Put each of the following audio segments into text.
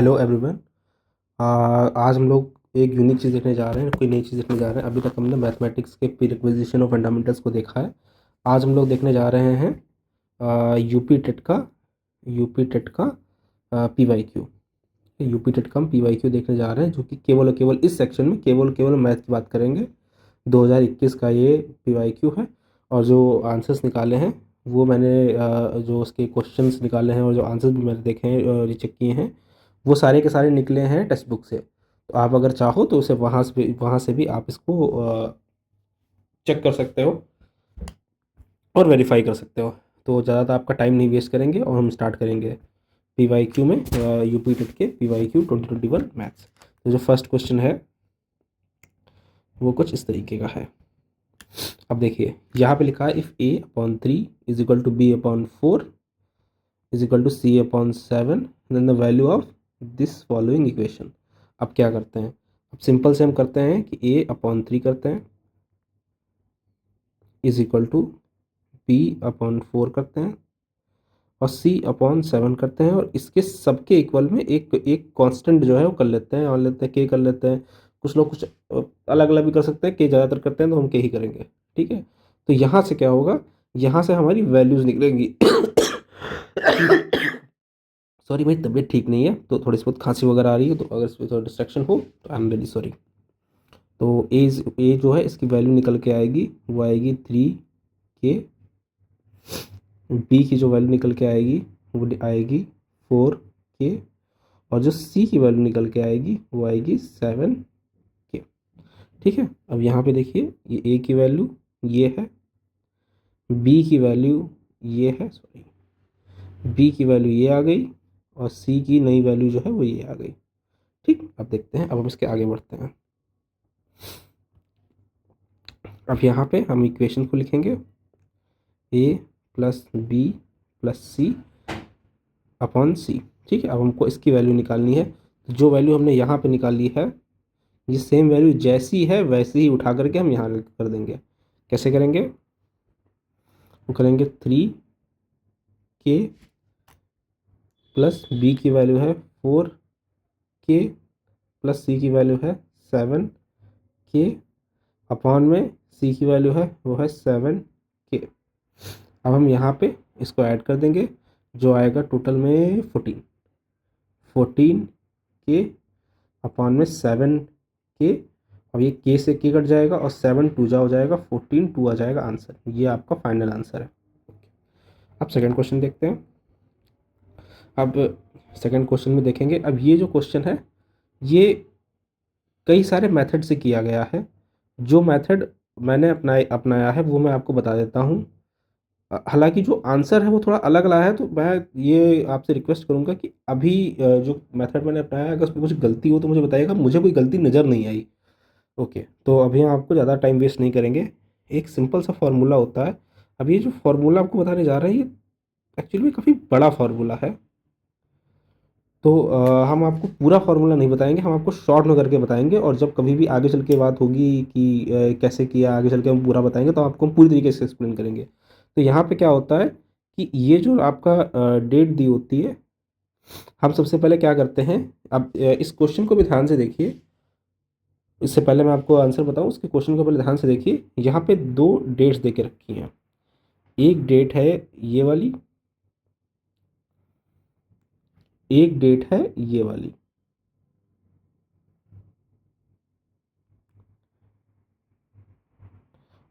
Hello everyone. आज हम लोग एक यूनिक चीज़ देखने जा रहे हैं, कोई नई चीज़ देखने जा रहे हैं। अभी तक हमने मैथमेटिक्स के प्रीरिक्विजिशन और फंडामेंटल्स को देखा है। आज हम लोग देखने जा रहे हैं यूपी टेट का PYQ। यूपी टेट का हम PYQ देखने जा रहे हैं, जो कि केवल और केवल इस सेक्शन में केवल मैथ की बात करेंगे। 2021 का ये PYQ है और जो आंसर्स निकाले हैं वो मैंने जो उसके क्वेश्चंस निकाले हैं और जो आंसर्स भी मैंने देखे हैं, रिचेक किए हैं, वो सारे के सारे निकले हैं टेक्स्ट बुक से। तो आप अगर चाहो तो उसे वहाँ से भी आप इसको चेक कर सकते हो और वेरीफाई कर सकते हो। तो ज़्यादा आपका टाइम नहीं वेस्ट करेंगे और हम स्टार्ट करेंगे PYQ में, यूपी टेट के PYQ 2021 मैथ्स। तो जो फर्स्ट क्वेश्चन है वो कुछ इस तरीके का है। अब देखिए, यहाँ पे लिखा है if A/3 is equal to B/4 is equal to C/7 then the value of this following equation. अब क्या करते हैं? अब सिंपल से हम करते हैं कि A/3 करते हैं इज इक्वल टू B/4 करते हैं और C/7 करते हैं, और इसके सबके इक्वल में एक एक कांस्टेंट जो है वो कर लेते हैं, K कर लेते हैं। कुछ लोग कुछ अलग अलग भी कर सकते हैं, K ज़्यादातर करते हैं तो हम K ही करेंगे। ठीक है, तो यहाँ से क्या होगा, यहाँ से हमारी वैल्यूज़ निकलेंगी। सॉरी भाई, तबीयत ठीक नहीं है तो थोड़ी सी बहुत खांसी वगैरह आ रही है, तो अगर इसमें थोड़ा डिस्ट्रैक्शन हो तो आई एम वेरी सॉरी। तो ए जो है इसकी वैल्यू निकल के आएगी, वो आएगी 3K। बी की जो वैल्यू निकल के आएगी वो आएगी 4K, और जो सी की वैल्यू निकल के आएगी वो आएगी 7K। ठीक है, अब यहाँ पे देखिए, ये ए की वैल्यू ये है, बी की वैल्यू ये है, सॉरी, बी की वैल्यू ये आ गई, और सी की नई वैल्यू जो है वो ये आ गई। ठीक, अब देखते हैं, अब हम इसके आगे बढ़ते हैं। अब यहाँ पे हम इक्वेशन को लिखेंगे A+B+C/C। ठीक है, अब हमको इसकी वैल्यू निकालनी है। जो वैल्यू हमने यहाँ पे निकाली है, ये सेम वैल्यू जैसी है वैसे ही उठा करके हम यहाँ कर देंगे। कैसे करेंगे? वो करेंगे 3K प्लस बी की वैल्यू है 4K प्लस सी की वैल्यू है 7K, अपॉन में सी की वैल्यू है वो है 7K। अब हम यहाँ पे इसको ऐड कर देंगे, जो आएगा टोटल में 14K अपॉन में 7K। अब ये K से K कट जाएगा और 7 2 जा हो जाएगा, 14 2 आ जाएगा आंसर। ये आपका फाइनल आंसर है। अब सेकंड क्वेश्चन देखते हैं। अब सेकंड क्वेश्चन में देखेंगे, अब ये जो क्वेश्चन है ये कई सारे मेथड से किया गया है। जो मेथड मैंने अपनाया है वो मैं आपको बता देता हूँ। हालांकि जो आंसर है वो थोड़ा अलग अलग है, तो मैं ये आपसे रिक्वेस्ट करूँगा कि अभी जो मेथड मैंने अपनाया है, अगर उसमें कुछ गलती हो तो मुझे बताइएगा। मुझे कोई गलती नज़र नहीं आई। ओके, तो अभी हम आपको ज़्यादा टाइम वेस्ट नहीं करेंगे। एक सिंपल सा फार्मूला होता है। अब ये जो फार्मूला आपको बताने जा रहे हैं, ये एक्चुअली में काफ़ी बड़ा फार्मूला है। तो हम आपको पूरा फार्मूला नहीं बताएंगे, हम आपको शॉर्ट में करके बताएंगे, और जब कभी भी आगे चल के बात होगी कि कैसे किया, आगे चल के हम पूरा बताएंगे, तो आपको हम पूरी तरीके से एक्सप्लेन करेंगे। तो यहाँ पे क्या होता है कि ये जो आपका डेट दी होती है, हम सबसे पहले क्या करते हैं। अब इस क्वेश्चन को भी ध्यान से देखिए। इससे पहले मैं आपको आंसर बताऊँ, उसके क्वेश्चन को पहले ध्यान से देखिए। यहाँ पे दो डेट्स दे के रखी हैं। एक डेट है ये वाली, एक डेट है ये वाली।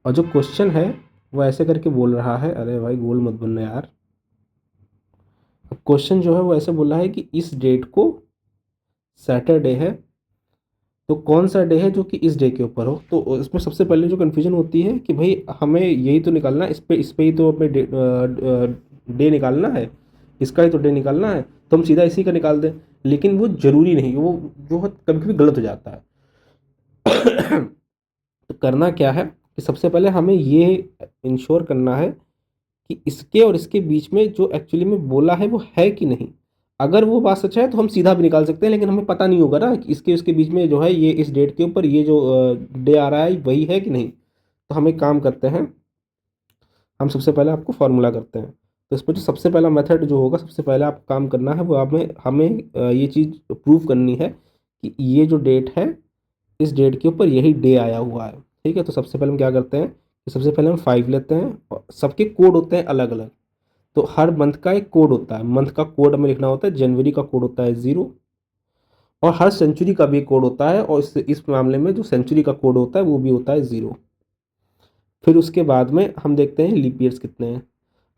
और जो क्वेश्चन है वो ऐसे करके बोल रहा है, अरे भाई गोल मत बनना यार। अब क्वेश्चन जो है वो ऐसे बोल रहा है कि इस डेट को सैटरडे है, तो कौन सा डे है जो कि इस डे के ऊपर हो। तो इसमें सबसे पहले जो कन्फ्यूजन होती है कि भाई हमें यही तो निकालना है, इस पे ही तो हमें डे निकालना है, इसका ही तो डे निकालना है, तो हम सीधा इसी का निकाल दें। लेकिन वो ज़रूरी नहीं, वो जो है कभी कभी गलत हो जाता है। तो करना क्या है कि सबसे पहले हमें ये इंश्योर करना है कि इसके और इसके बीच में जो एक्चुअली में बोला है वो है कि नहीं। अगर वो बात सच है तो हम सीधा भी निकाल सकते हैं, लेकिन हमें पता नहीं होगा ना कि इसके उसके बीच में जो है ये इस डेट के ऊपर ये जो डे आ रहा है वही है कि नहीं। तो हम एक काम करते हैं, हम सबसे पहले आपको फॉर्मूला करते हैं। तो इसमें जो सबसे पहला मेथड जो होगा, सबसे पहले आप काम करना है वो हमें ये चीज़ प्रूव करनी है कि ये जो डेट है इस डेट के ऊपर यही डे आया हुआ है। ठीक है, तो सबसे पहले हम क्या करते हैं कि सबसे पहले हम 5 लेते हैं और सबके कोड होते हैं अलग अलग। तो हर मंथ का एक कोड होता है, मंथ का कोड हमें लिखना होता है। जनवरी का कोड होता है 0 और हर सेंचुरी का भी एक कोड होता है, और इस मामले में जो सेंचुरी का कोड होता है वो भी होता है 0। फिर उसके बाद में हम देखते हैं लीप ईयर्स कितने हैं।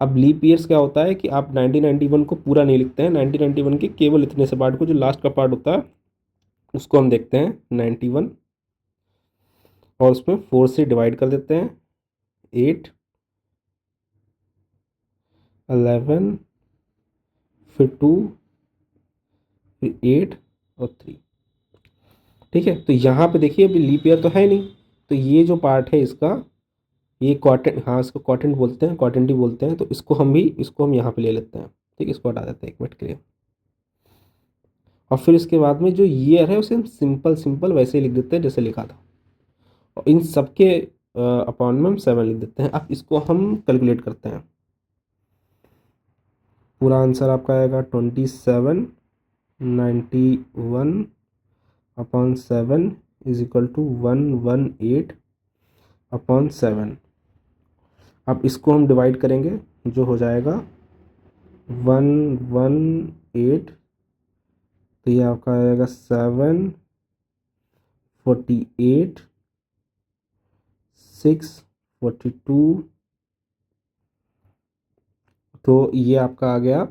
अब लीप ईयर्स क्या होता है कि आप 1991 को पूरा नहीं लिखते हैं, 1991 के केवल इतने से पार्ट को, जो लास्ट का पार्ट होता है उसको हम देखते हैं 91 और उसमें 4 से डिवाइड कर देते हैं। 8, 11, फिर 2, फिर 8 और 3। ठीक है, तो यहाँ पे देखिए अभी लीप ईयर तो है नहीं, तो ये जो पार्ट है इसका, ये क्वार्टर, हाँ इसको क्वार्टेंट बोलते हैं, क्वार्टेंटी बोलते हैं, तो इसको हम यहाँ पे ले लेते हैं। ठीक, इसको हटा देते हैं 1 मिनट के लिए। और फिर इसके बाद में जो ईयर है उसे हम सिंपल सिंपल वैसे ही लिख देते हैं जैसे लिखा था, और इन सबके अपॉन में हम 7 लिख देते हैं। अब इसको हम कैलकुलेट करते हैं। पूरा आंसर आपका आएगा 2791 upon 7 is equal to 118 upon 7। अब इसको हम डिवाइड करेंगे, जो हो जाएगा 118, तो ये आपका आएगा 7, 48, 6, 42, तो ये आपका आ गया।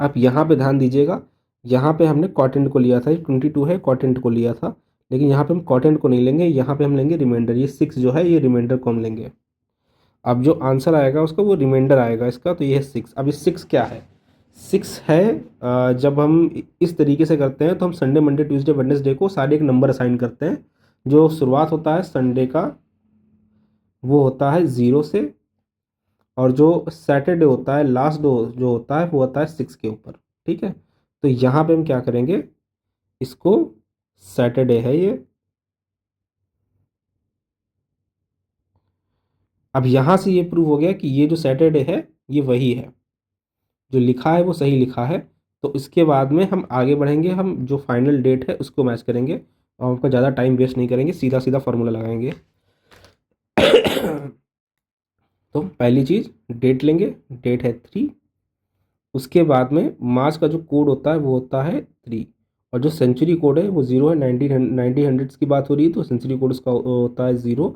आप यहाँ पे ध्यान दीजिएगा, यहाँ पे हमने क्वार्टेंट को लिया था, ये 22 है, क्वार्टेंट को लिया था, लेकिन यहाँ पे हम क्वार्टेंट को नहीं लेंगे, यहाँ पे हम लेंगे रिमाइंडर। ये 6 जो है ये रिमाइंडर को हम लेंगे। अब जो आंसर आएगा उसका वो रिमाइंडर आएगा इसका, तो ये है 6। अब ये 6 क्या है? 6 है जब हम इस तरीके से करते हैं तो हम संडे, मंडे, ट्यूसडे, वेडनेसडे को सारे एक नंबर असाइन करते हैं। जो शुरुआत होता है संडे का वो होता है 0 से, और जो सैटरडे होता है लास्ट जो होता है वो होता है 6 के ऊपर। ठीक है, तो यहाँ पे हम क्या करेंगे, इसको सैटरडे है ये। अब यहाँ से ये प्रूव हो गया कि ये जो सैटरडे है ये वही है, जो लिखा है वो सही लिखा है। तो इसके बाद में हम आगे बढ़ेंगे, हम जो फाइनल डेट है उसको मैच करेंगे, और आपका ज़्यादा टाइम वेस्ट नहीं करेंगे, सीधा सीधा फार्मूला लगाएंगे। तो पहली चीज़ डेट लेंगे, डेट है 3। उसके बाद में मार्च का जो कोड होता है वो होता है 3, और जो सेंचुरी कोड है वो 0 है। 90 हंड्रेड्स की बात हो रही है तो सेंचुरी कोड उसका होता है 0।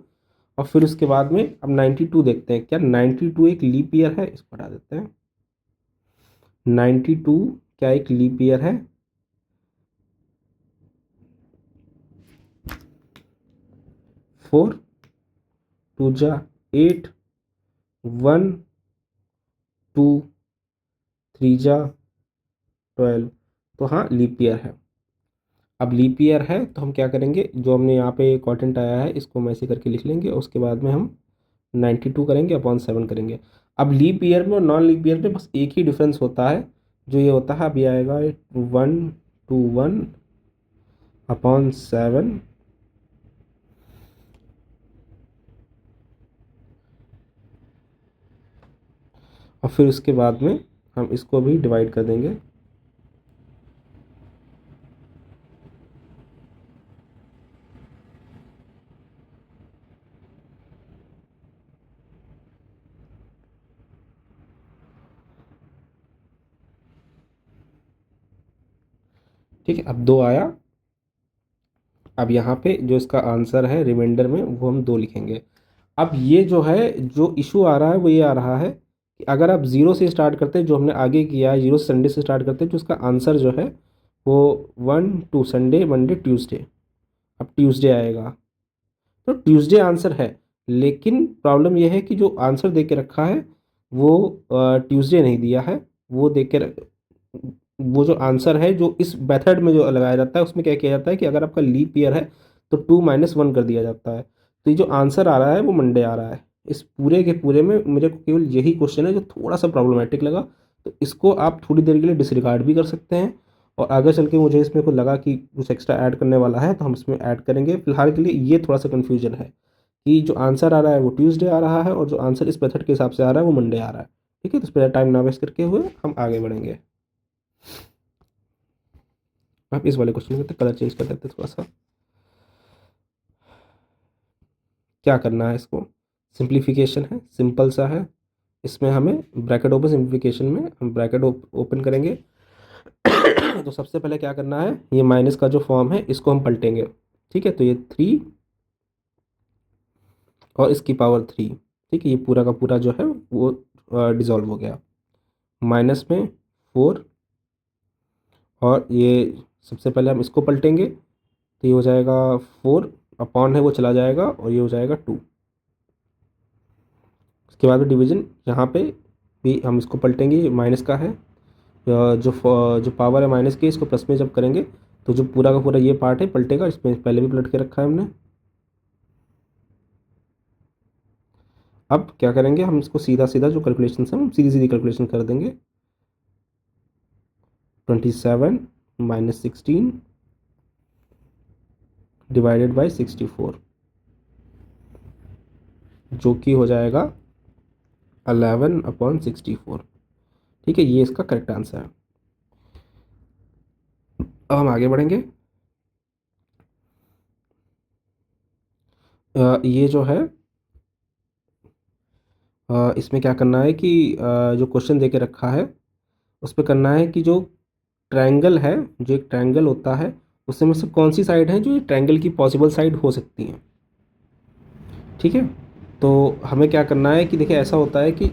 और फिर उसके बाद में अब 92 देखते हैं, क्या 92 एक लीप ईयर है? इसको हटा देते हैं। 92 क्या एक लीप ईयर है? 4, 2 जा 8, 1, 2, 3 जा 12, तो हाँ लीप ईयर है। अब लीप ईयर है तो हम क्या करेंगे, जो हमने यहाँ पे क्वाड्रेंट आया है इसको हम ऐसे करके लिख लेंगे, और उसके बाद में हम 92 करेंगे अपॉन 7 करेंगे। अब लीप ईयर में और नॉन लीप ईयर में बस एक ही डिफरेंस होता है, जो ये होता है, अब ये आएगा 121 अपॉन 7, और फिर उसके बाद में हम इसको भी डिवाइड कर देंगे। ठीक है, अब 2 आया। अब यहाँ पे जो इसका आंसर है रिमाइंडर में वो हम 2 लिखेंगे। अब ये जो है, जो इशू आ रहा है वो ये आ रहा है कि अगर आप 0 से स्टार्ट करते हैं, जो हमने आगे किया है 0 से संडे से स्टार्ट करते हैं, जो उसका आंसर जो है वो 1, 2 संडे, मंडे, ट्यूसडे, अब ट्यूसडे आएगा, तो ट्यूसडे आंसर है। लेकिन प्रॉब्लम यह है कि जो आंसर दे के रखा है वो ट्यूसडे नहीं दिया है, वो दे के वो जो आंसर है जो इस मेथड में जो लगाया जाता है उसमें क्या किया जाता है कि अगर आपका लीप ईयर है तो 2 - 1 कर दिया जाता है। तो ये जो आंसर आ रहा है वो मंडे आ रहा है। इस पूरे के पूरे में मुझे केवल यही क्वेश्चन है जो थोड़ा सा प्रॉब्लमेटिक लगा, तो इसको आप थोड़ी देर के लिए डिसरिगार्ड भी कर सकते हैं, और आगे चल के मुझे इसमें को लगा कि कुछ एक्स्ट्रा ऐड करने वाला है तो हम इसमें ऐड करेंगे। फिलहाल के लिए ये थोड़ा सा कन्फ्यूजन है कि जो आंसर आ रहा है वो ट्यूसडे आ रहा है, और जो आंसर इस मेथड के हिसाब से आ रहा है वो मंडे आ रहा है। ठीक है, तो इस पर टाइम ना वेस्ट करके हुए हम आगे बढ़ेंगे। आप इस वाले क्वेश्चन में कलर चेंज कर देते थोड़ा सा। क्या करना है, इसको सिंप्लीफिकेशन है, सिंपल सा है। इसमें हमें ब्रैकेट ओपन, सिंप्लीफिकेशन में हम ब्रैकेट ओपन करेंगे। तो सबसे पहले क्या करना है, ये माइनस का जो फॉर्म है इसको हम पलटेंगे। ठीक है, तो ये 3 और इसकी पावर 3। ठीक है, ये पूरा का पूरा जो है वो डिज़ोल्व हो गया। माइनस में 4 और ये सबसे पहले हम इसको पलटेंगे, तो ये हो जाएगा 4 अपॉन है वो चला जाएगा और ये हो जाएगा 2। उसके बाद डिवीजन यहाँ पे भी हम इसको पलटेंगे, ये माइनस का है, जो पावर है माइनस की, इसको प्लस में जब करेंगे तो जो पूरा का पूरा ये पार्ट है पलटेगा। इसमें पहले भी पलट के रखा है हमने। अब क्या करेंगे, हम इसको सीधा सीधा जो कैलकुलेशन है हम सीधी सीधी कैलकुलेशन कर देंगे। 27 माइनस 16 डिवाइडेड बाई 64, जो कि हो जाएगा 11/64। ठीक है, ये इसका करेक्ट आंसर है। अब हम आगे बढ़ेंगे। ये जो है इसमें क्या करना है कि जो क्वेश्चन दे के रखा है उस पर करना है कि जो ट्रायंगल है, जो एक ट्रायंगल होता है उसमें से कौन सी साइड है जो ट्रायंगल की पॉसिबल साइड हो सकती हैं। ठीक है, तो हमें क्या करना है कि देखिए ऐसा होता है कि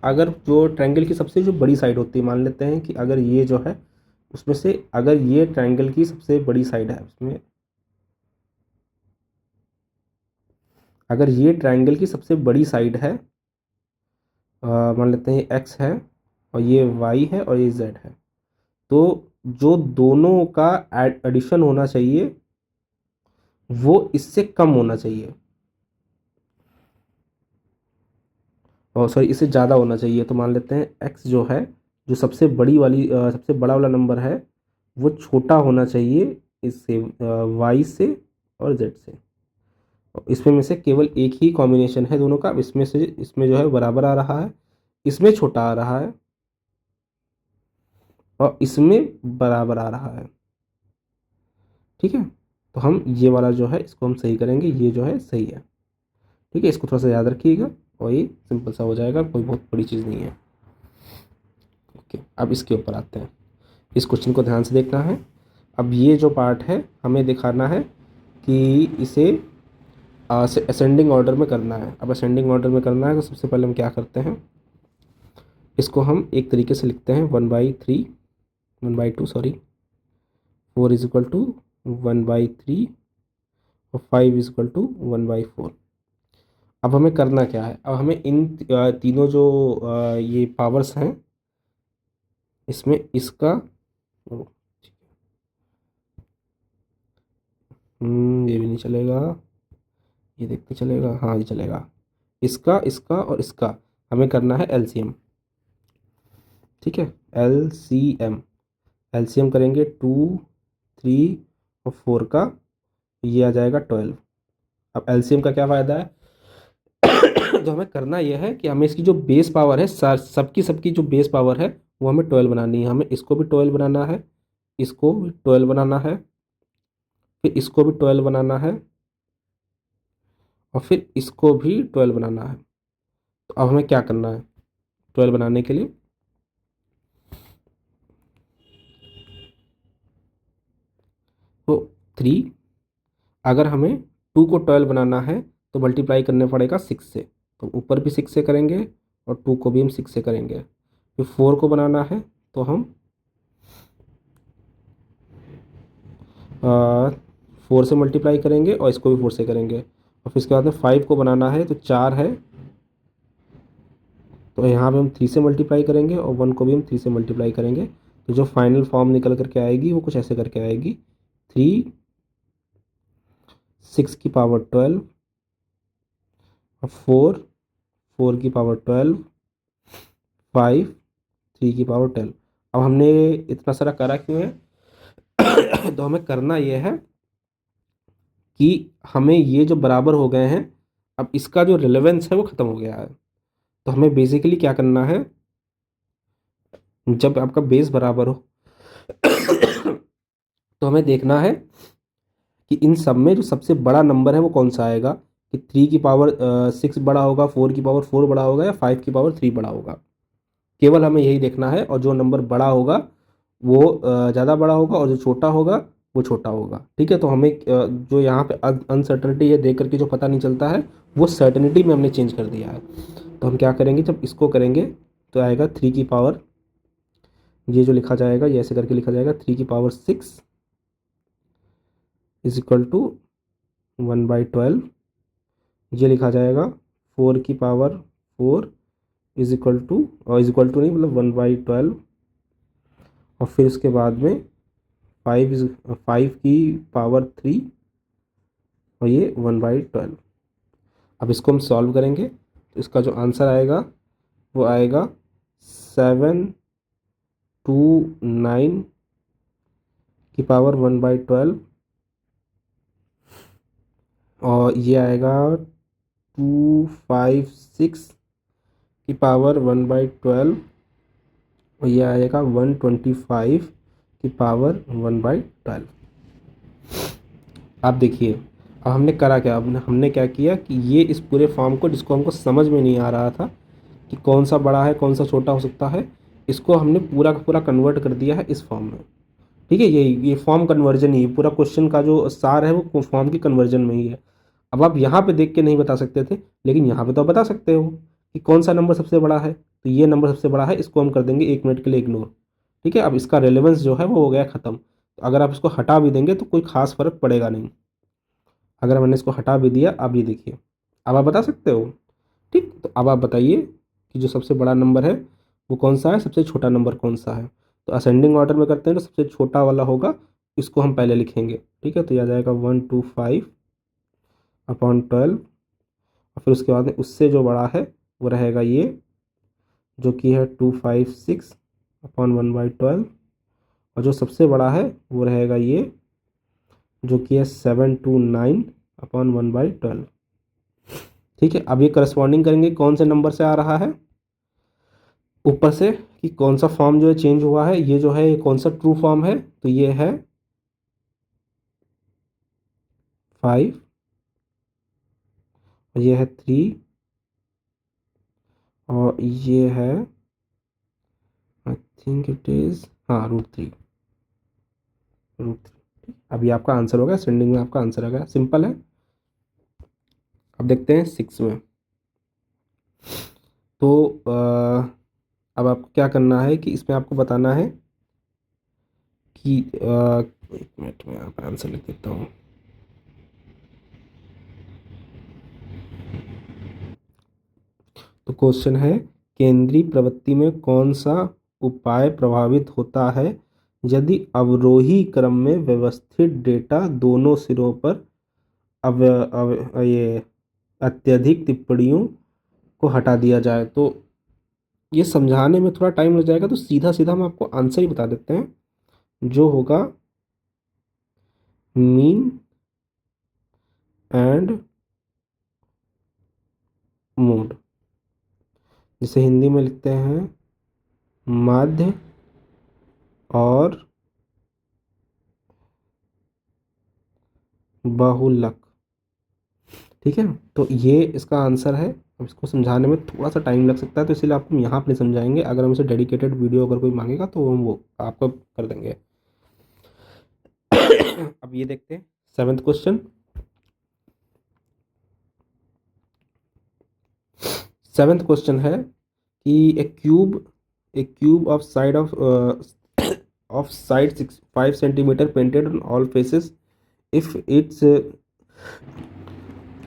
अगर जो ट्रायंगल की सबसे जो बड़ी साइड होती है, मान लेते हैं कि अगर ये जो है उसमें से अगर ये ट्रायंगल की सबसे बड़ी साइड है, उसमें अगर ये ट्रायंगल की सबसे बड़ी साइड है, मान लेते हैं ये एक्स है और ये वाई है और ये जेड है, तो जो दोनों का एडिशन होना चाहिए वो इससे कम होना चाहिए, और सॉरी इससे ज़्यादा होना चाहिए। तो मान लेते हैं एक्स जो है, जो सबसे बड़ी वाली सबसे बड़ा वाला नंबर है वो छोटा होना चाहिए इससे, वाई से और जेड से। और इसमें में से केवल एक ही कॉम्बिनेशन है दोनों का, इसमें से इसमें जो है बराबर आ रहा है, इसमें छोटा आ रहा है और इसमें बराबर आ रहा है। ठीक है, तो हम ये वाला जो है इसको हम सही करेंगे, ये जो है सही है। ठीक है, इसको थोड़ा सा याद रखिएगा और ये सिंपल सा हो जाएगा, कोई बहुत बड़ी चीज़ नहीं है। ओके, अब इसके ऊपर आते हैं। इस क्वेश्चन को ध्यान से देखना है। अब ये जो पार्ट है हमें दिखाना है कि इसे असेंडिंग ऑर्डर में करना है। अब असेंडिंग ऑर्डर में करना है तो सबसे पहले हम क्या करते हैं, इसको हम एक तरीके से लिखते हैं 1/2 सॉरी, 4 इज इक्वल टू 1/3 और 5 इज इक्वल टू 1/4। अब हमें करना क्या है, अब हमें इन तीनों जो ये पावर्स हैं इसमें इसका ये भी नहीं चलेगा, ये देखते चलेगा, हाँ ये चलेगा, इसका इसका और इसका हमें करना है एलसीएम। ठीक है, एलसीएम, एलसीएम करेंगे 2, 3 और 4 का, ये आ जाएगा 12। अब एलसीएम का क्या फ़ायदा है, तो हमें करना यह है कि हमें इसकी जो बेस पावर है, सबकी सबकी जो बेस पावर है वो हमें 12 बनानी है। हमें इसको भी 12 बनाना है, इसको भी 12 बनाना है, फिर इसको भी 12 बनाना है और फिर इसको भी 12 बनाना है। तो अब हमें क्या करना है 12 बनाने के लिए, तो 3, अगर हमें 2 को 12 बनाना है तो मल्टीप्लाई करने पड़ेगा 6 से, तो ऊपर भी 6 से करेंगे और 2 को भी हम 6 से करेंगे। फिर 4 को बनाना है तो हम 4 से मल्टीप्लाई करेंगे और इसको भी 4 से करेंगे। और फिर इसके बाद में 5 को बनाना है तो 4 है, तो यहाँ पे हम 3 से मल्टीप्लाई करेंगे और 1 को भी हम 3 से मल्टीप्लाई करेंगे। तो जो फाइनल फॉर्म निकल करके आएगी वो कुछ ऐसे करके आएगी, 3 6 की पावर 12 और 4 4 की पावर 12, 5 3 की पावर 10। अब हमने इतना सारा करा क्यों है, तो हमें करना ये है कि हमें ये जो बराबर हो गए हैं, अब इसका जो रिलेवेंस है वो ख़त्म हो गया है। तो हमें बेसिकली क्या करना है, जब आपका बेस बराबर हो तो हमें देखना है कि इन सब में जो सबसे बड़ा नंबर है वो कौन सा आएगा, कि 3 की पावर 6 बड़ा होगा, 4 की पावर 4 बड़ा होगा, या 5 की पावर 3 बड़ा होगा। केवल हमें यही देखना है, और जो नंबर बड़ा होगा वो ज़्यादा बड़ा होगा, और जो छोटा होगा वो छोटा होगा। ठीक है, तो हमें जो यहाँ पे अनसर्टनिटी ये देख करके जो पता नहीं चलता है, वो सर्टनिटी में हमने चेंज कर दिया है। तो हम क्या करेंगे, जब इसको करेंगे तो आएगा 3 की पावर, ये जो लिखा जाएगा ये ऐसे करके लिखा जाएगा, 3 की पावर 6 इज इक्वल टू 1/12। ये लिखा जाएगा 4 की पावर 4 इज इक्वल टू नहीं, मतलब 1/12। और फिर उसके बाद में 5 की पावर 3, और ये 1/12। अब इसको हम सॉल्व करेंगे तो इसका जो आंसर आएगा वो आएगा 729 की पावर 1/12, और ये आएगा 256 की पावर 1/12, और ये आएगा 125 की पावर 1/12। आप देखिए, अब हमने करा क्या, अब हमने क्या किया कि ये इस पूरे फॉर्म को, जिसको हमको समझ में नहीं आ रहा था कि कौन सा बड़ा है कौन सा छोटा हो सकता है, इसको हमने पूरा का पूरा कन्वर्ट कर दिया है इस फॉर्म में। ठीक है, ये फॉर्म कन्वर्जन ही है, पूरा क्वेश्चन का जो सार है वो फॉर्म की कन्वर्जन में ही है। अब आप यहाँ पे देख के नहीं बता सकते थे, लेकिन यहाँ पे तो आप बता सकते हो कि कौन सा नंबर सबसे बड़ा है, तो ये नंबर सबसे बड़ा है, इसको हम कर देंगे 1 मिनट के लिए इग्नोर। ठीक है, अब इसका रेलेवेंस जो है वो हो गया ख़त्म। तो अगर आप इसको हटा भी देंगे तो कोई खास फर्क पड़ेगा नहीं। अगर मैंने इसको हटा भी दिया, अब ये देखिए, अब आप बता सकते हो। ठीक, तो अब आप बताइए कि जो सबसे बड़ा नंबर है वो कौन सा है, सबसे छोटा नंबर कौन सा है। तो असेंडिंग ऑर्डर में करते हैं तो सबसे छोटा वाला होगा, इसको हम पहले लिखेंगे। ठीक है, तो यह आ जाएगा 125/12, और फिर उसके बाद में उससे जो बड़ा है वो रहेगा ये, जो कि है 256/1/12, और जो सबसे बड़ा है वो रहेगा ये, जो कि है 729/1/12। ठीक है, अब ये करस्पॉन्डिंग करेंगे कौन से नंबर से आ रहा है ऊपर से, कि कौन सा फॉर्म जो है चेंज हुआ है, ये जो है ये कौन सा ट्रू फॉर्म है, तो ये है 5, और ये है 3, और ये है, आई थिंक इट इज़, हाँ, √3। अब ये आपका आंसर होगा, सेंडिंग में आपका आंसर आ गया, सिंपल है। अब देखते हैं 6 में। तो अब आपको क्या करना है कि इसमें आपको बताना है कि 1 मिनट में यहाँ पर आंसर लिख देता हूँ। तो क्वेश्चन है, केंद्रीय प्रवृत्ति में कौन सा उपाय प्रभावित होता है यदि अवरोही क्रम में व्यवस्थित डेटा दोनों सिरों पर ये अत्यधिक टिप्पणियों को हटा दिया जाए। तो ये समझाने में थोड़ा टाइम लग जाएगा, तो सीधा सीधा हम आपको आंसर ही बता देते हैं, जो होगा मीन एंड मोड, जिसे हिंदी में लिखते हैं माध्य और बहुलक। ठीक है ना, तो ये इसका आंसर है। अब इसको समझाने में थोड़ा सा टाइम लग सकता है, तो इसलिए आपको हम यहाँ पे नहीं समझाएंगे। अगर हम इसे डेडिकेटेड वीडियो अगर कोई मांगेगा तो हम वो आपको कर देंगे। अब ये देखते हैं 7th क्वेश्चन। 7th क्वेश्चन है कि a cube of side 5 centimetre painted on all faces, if it's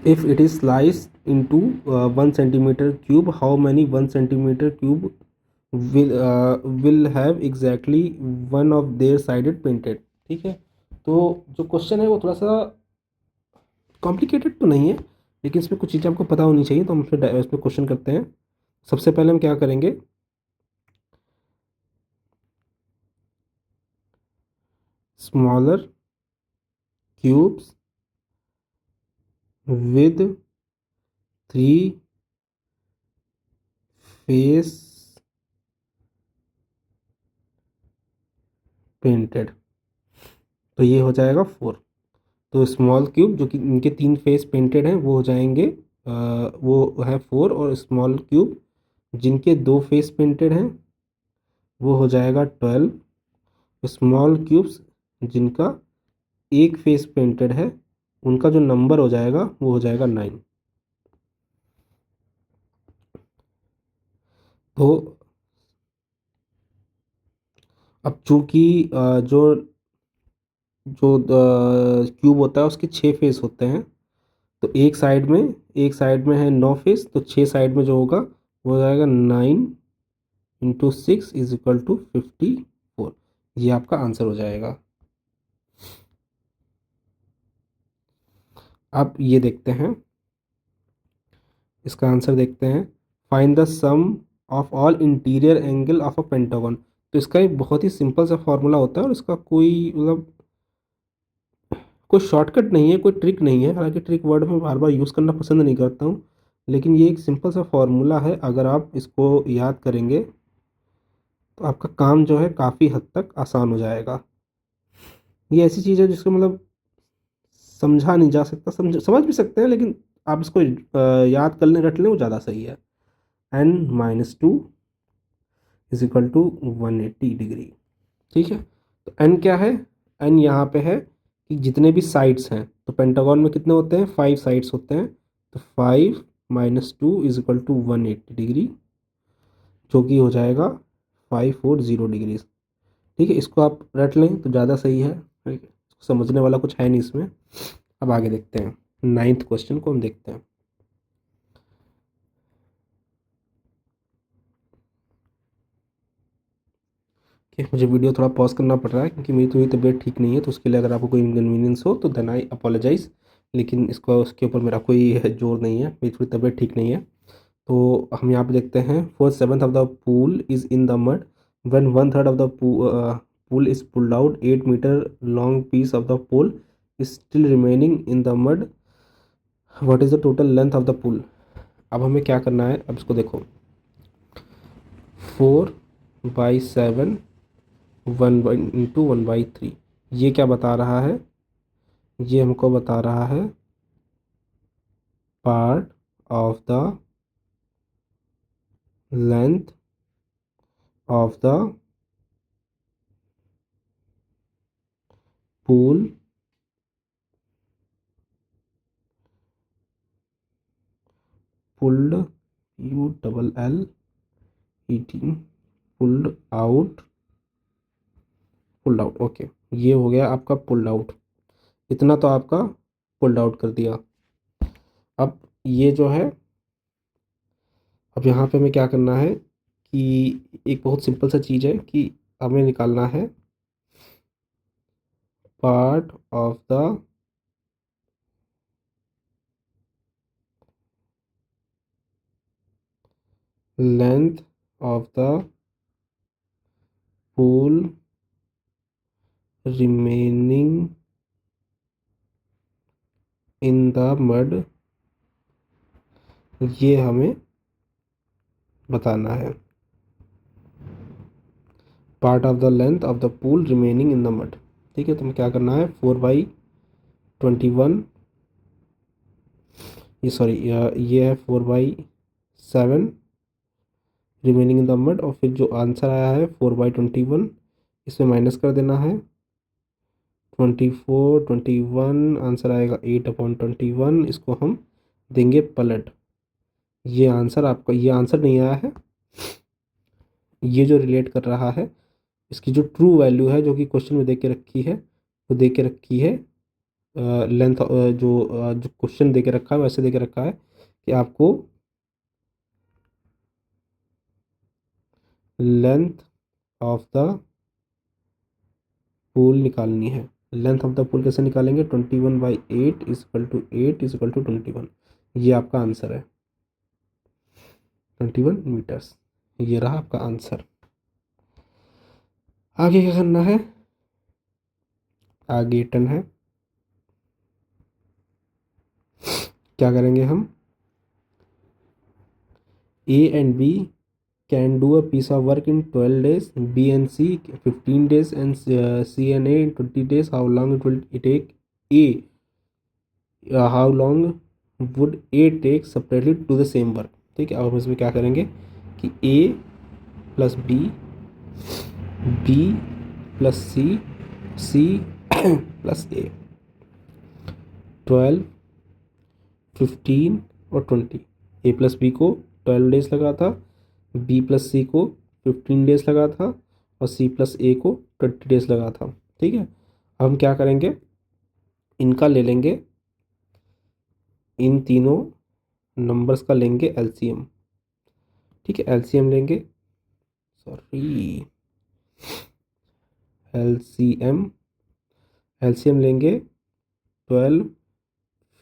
if it is sliced into 1 centimeter cube, how many 1 centimeter cube will have exactly one of their sided painted। ठीक है, तो जो question है वो थोड़ा सा complicated तो नहीं है, लेकिन इसमें कुछ चीज़ें आपको पता होनी चाहिए, तो हम इसमें क्वेश्चन करते हैं। सबसे पहले हम क्या करेंगे, smaller cubes with 3 face painted, तो ये हो जाएगा 4। तो स्मॉल क्यूब जो कि इनके 3 फेस पेंटेड हैं वो हो जाएंगे वो है 4, और स्मॉल क्यूब जिनके 2 फेस पेंटेड हैं वो हो जाएगा 12। स्मॉल क्यूब्स जिनका एक फेस पेंटेड है उनका जो नंबर हो जाएगा वो हो जाएगा 9। तो अब चूंकि जो जो क्यूब होता है उसके 6 फेस होते हैं, तो एक साइड में है 9 फेस, तो 6 साइड में जो होगा वो हो जाएगा 9 × 6 इज इक्वल टू 54। ये आपका आंसर हो जाएगा। अब ये देखते हैं, इसका आंसर देखते हैं। Find the sum of all interior angle of a pentagon. तो इसका एक बहुत ही सिंपल सा फॉर्मूला होता है, और इसका कोई मतलब कोई शॉर्टकट नहीं है, कोई ट्रिक नहीं है। हालांकि ट्रिक वर्ड में बार बार यूज़ करना पसंद नहीं करता हूँ, लेकिन ये एक सिंपल सा फॉर्मूला है। अगर आप इसको याद करेंगे तो आपका काम जो है काफ़ी हद तक आसान हो जाएगा। ये ऐसी चीज़ है जिसको मतलब समझा नहीं जा सकता, समझ भी सकते हैं, लेकिन आप इसको याद कर लें, रट लें, वो ज़्यादा सही है। n-2 is equal to 180 degree. ठीक है, तो n क्या है? n यहाँ पे है कि जितने भी साइड्स हैं, तो पेंटागन में कितने होते हैं? 5 साइड्स होते हैं। तो 5 - 2 इज इक्वल टू 180 डिग्री, जो कि हो जाएगा 540 डिग्रीज। ठीक है, इसको आप रट लें तो ज़्यादा सही है। ठीक है, समझने वाला कुछ है नहीं इसमें। अब आगे देखते हैं, 9th क्वेश्चन को हम देखते हैं। कि मुझे वीडियो थोड़ा पॉज करना पड़ रहा है क्योंकि मेरी थोड़ी तबीयत ठीक नहीं है, तो उसके लिए अगर आपको कोई इनकन्वीनियंस हो तो देन आई अपोलोजाइज़। लेकिन इसको उसके ऊपर मेरा कोई जोर नहीं है, मेरी थोड़ी तबीयत ठीक नहीं है। तो हम यहाँ पे देखते हैं, 4/7 of the pool is in the mud when 1/3 of the pool is pulled out, 8 meter long piece of the pole is still remaining in the mud, what is the total length of the pool. अब हमें क्या करना है, अब इसको देखो, 4/7 1/3, ये क्या बता रहा है? ये हमको बता रहा है part of the length of the pool pulled, ULLED, pulled out, pulled out. Okay, ये हो गया आपका पुल्ड आउट। इतना तो आपका पुल्ड आउट कर दिया। अब ये जो है, अब यहाँ पे हमें क्या करना है कि एक बहुत सिंपल सा चीज़ है कि हमें निकालना है part of the length of the pool remaining in the mud, ये हमें बताना है। Part of the length of the pool remaining in the mud. ठीक है, तो हमें क्या करना है, 4/21, ये सॉरी, ये है 4/7 रिमेनिंग इन द मड, और फिर जो आंसर आया है 4/21, इसमें माइनस कर देना है। 24, 21 आंसर आएगा 8/21, इसको हम देंगे पलट। ये आंसर आपका, ये आंसर नहीं आया है, ये जो रिलेट कर रहा है, इसकी जो ट्रू वैल्यू है जो कि क्वेश्चन में दे के रखी है, वो दे के रखी है लेंथ, जो क्वेश्चन दे के रखा है वैसे दे के रखा है कि आपको लेंथ ऑफ द पूल निकालनी है। लेंथ ऑफ द पूल कैसे निकालेंगे? 21/8 is equal to 8 is equal to 21। ये आपका आंसर है, 21 मीटर्स। ये रहा आपका आंसर। आगे क्या करना है? आगे टर्न है, क्या करेंगे हम? A and B can do a piece of work in 12 days, B and C 15 days, and C and A in 20 days. How long it will it take A? How long would A take separately to the same work? ठीक है, अब हम इसमें क्या करेंगे कि A plus B, B plus C, C plus A, 12, 15 और 20। A plus B को 12 डेज लगा था, B प्लस सी को 15 डेज लगा था और C प्लस ए को 20 डेज लगा था। ठीक है, अब हम क्या करेंगे, इनका ले लेंगे, इन तीनों नंबर्स का लेंगे एलसीएम। ठीक है, एलसीएम लेंगे, सॉरी एलसीएम लेंगे 12,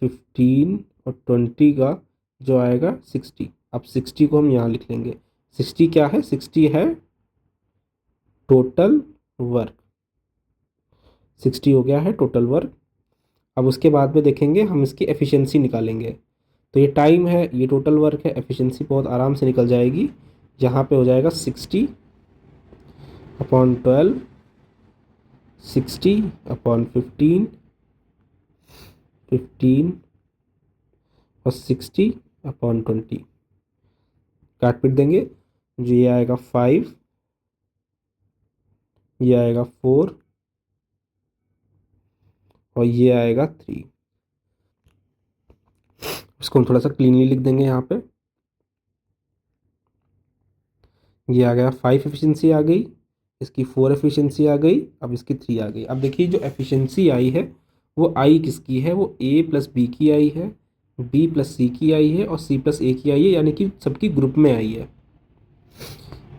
15 और 20 का जो आएगा 60। अब 60 को हम यहाँ लिख लेंगे। 60 क्या है? 60 है टोटल वर्क। 60 हो गया है टोटल वर्क। अब उसके बाद में देखेंगे हम इसकी एफिशिएंसी निकालेंगे। तो ये टाइम है, ये टोटल वर्क है, एफिशिएंसी बहुत आराम से निकल जाएगी। यहाँ पे हो जाएगा 60 अपॉन 12, 60 अपॉन 15, 15 और 60 अपॉन 20। काट पीट देंगे, जो ये आएगा 5, ये आएगा 4 और ये आएगा 3। इसको हम थोड़ा सा क्लीनली लिख देंगे यहाँ पे। ये आ गया 5 एफिशिएंसी आ गई, इसकी 4 एफिशिएंसी आ गई, अब इसकी 3 आ गई। अब देखिए जो एफिशिएंसी आई है वो आई किसकी है? वो A प्लस बी की आई है, B प्लस सी की आई है और C प्लस ए की आई है, यानी कि सबकी ग्रुप में आई है।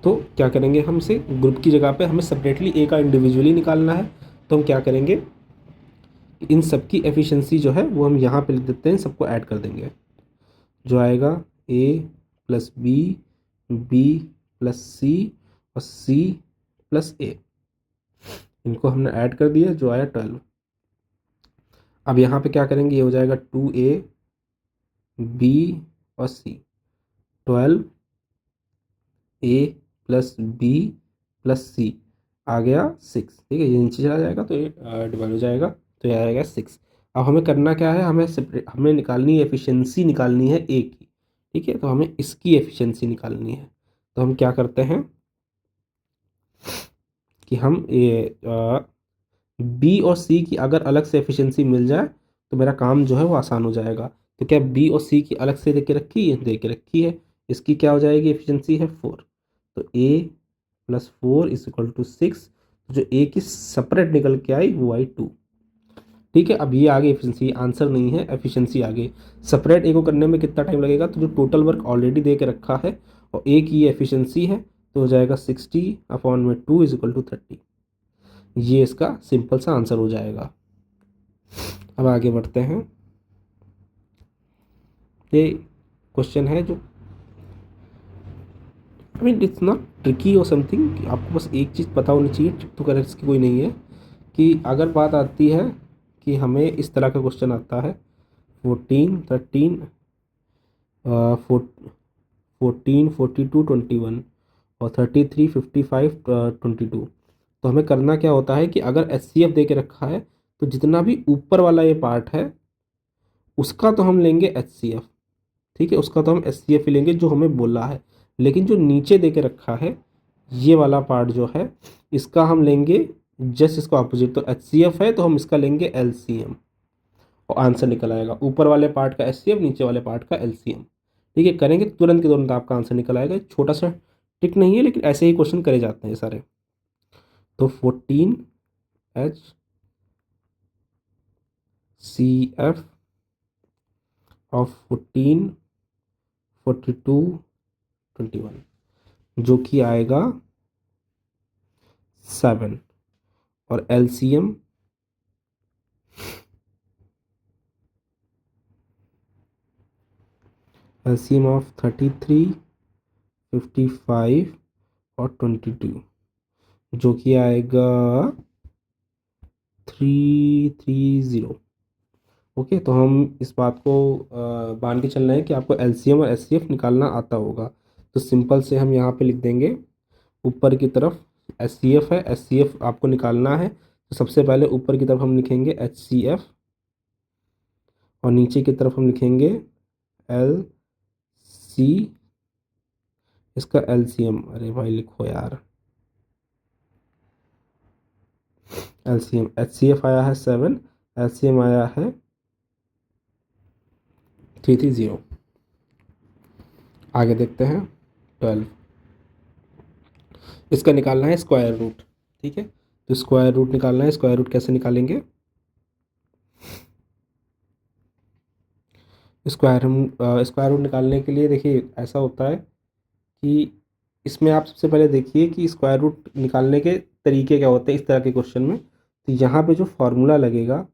तो क्या करेंगे, हम इसे ग्रुप की जगह पे हमें सेपरेटली ए का इंडिविजुअली निकालना है। तो हम क्या करेंगे, इन सब की एफिशिएंसी जो है वो हम यहाँ पे लिख देते हैं, सबको ऐड कर देंगे। जो आएगा A plus B, B plus C और C प्लस ए, इनको हमने ऐड कर दिया, जो आया 12। अब यहाँ पे क्या करेंगे, ये हो जाएगा 2A B और C, 12 A plus B plus C आ गया 6। ठीक है, ये नीचे चला जाएगा तो ये डिवाइड हो जाएगा, तो ये आएगा 6। अब हमें करना क्या है, हमें निकालनी है एफिशिएंसी, निकालनी है ए की। ठीक है, तो हमें इसकी एफिशिएंसी निकालनी है। तो हम क्या करते हैं कि हम बी और सी की अगर अलग से एफिशिएंसी मिल जाए तो मेरा काम जो है वो आसान हो जाएगा। तो क्या बी और सी की अलग से दे के रखी है? दे के रखी है। इसकी क्या हो जाएगी एफिशिएंसी है 4, तो ए प्लस 4 इज इक्वल टू 6। जो ए की सेपरेट निकल के आई वो आई 2। ठीक है, अब ये आगे एफिशिएंसी, आंसर नहीं है, एफिशिएंसी आ गई। सेपरेट ए को करने में कितना टाइम लगेगा? तो जो टोटल वर्क ऑलरेडी दे के रखा है और ए की ये एफिशिएंसी है, तो हो जाएगा 60 अपॉन में 2 इज इक्वल टू 30। ये इसका सिंपल सा आंसर हो जाएगा। अब आगे बढ़ते हैं। ये क्वेश्चन है जो I mean it's not tricky और समथिंग, आपको बस एक चीज़ पता होनी चाहिए, ट्रिक तो कर इसकी कोई नहीं है, कि अगर बात आती है कि हमें इस तरह का क्वेश्चन आता है 14, 13, 14, 42, 21 और 33, 55, 22। तो हमें करना क्या होता है कि अगर HCF दे के रखा है तो जितना भी ऊपर वाला ये पार्ट है उसका तो हम लेंगे HCF। ठीक है, उसका तो हम HCF ही लेंगे जो हमें बोला है। लेकिन जो नीचे दे के रखा है ये वाला पार्ट जो है, इसका हम लेंगे जस्ट इसका ऑपोजिट। तो HCF है तो हम इसका लेंगे LCM और आंसर निकल आएगा। ऊपर वाले पार्ट का HCF, नीचे वाले पार्ट का LCM। ठीक है, करेंगे तुरंत के तुरंत आपका आंसर निकल आएगा। छोटा सा ट्रिक नहीं है, लेकिन ऐसे ही क्वेश्चन करे जाते हैं सारे। तो 14 HCF ऑफ 14, 42, 21 जो कि आएगा 7 और LCM ऑफ 33, 55 और 22 जो कि आएगा 330। ओके, तो हम इस बात को मान के चल रहे हैं कि आपको LCM और HCF निकालना आता होगा। तो सिंपल से हम यहाँ पे लिख देंगे ऊपर की तरफ HCF है, HCF आपको निकालना है, तो सबसे पहले ऊपर की तरफ हम लिखेंगे HCF और नीचे की तरफ हम लिखेंगे LC, इसका LCM, अरे भाई लिखो यार, LCM, HCF आया है 7, LCM आया है 330। आगे देखते हैं 12, इसका निकालना है स्क्वायर रूट। ठीक है, तो स्क्वायर रूट निकालना है। स्क्वायर रूट कैसे निकालेंगे? स्क्वायर रूट निकालने के लिए देखिए ऐसा होता है कि इसमें आप सबसे पहले देखिए कि स्क्वायर रूट निकालने के तरीके क्या होते हैं इस तरह के क्वेश्चन में। तो यहाँ पे जो फार्मूला लगेगा,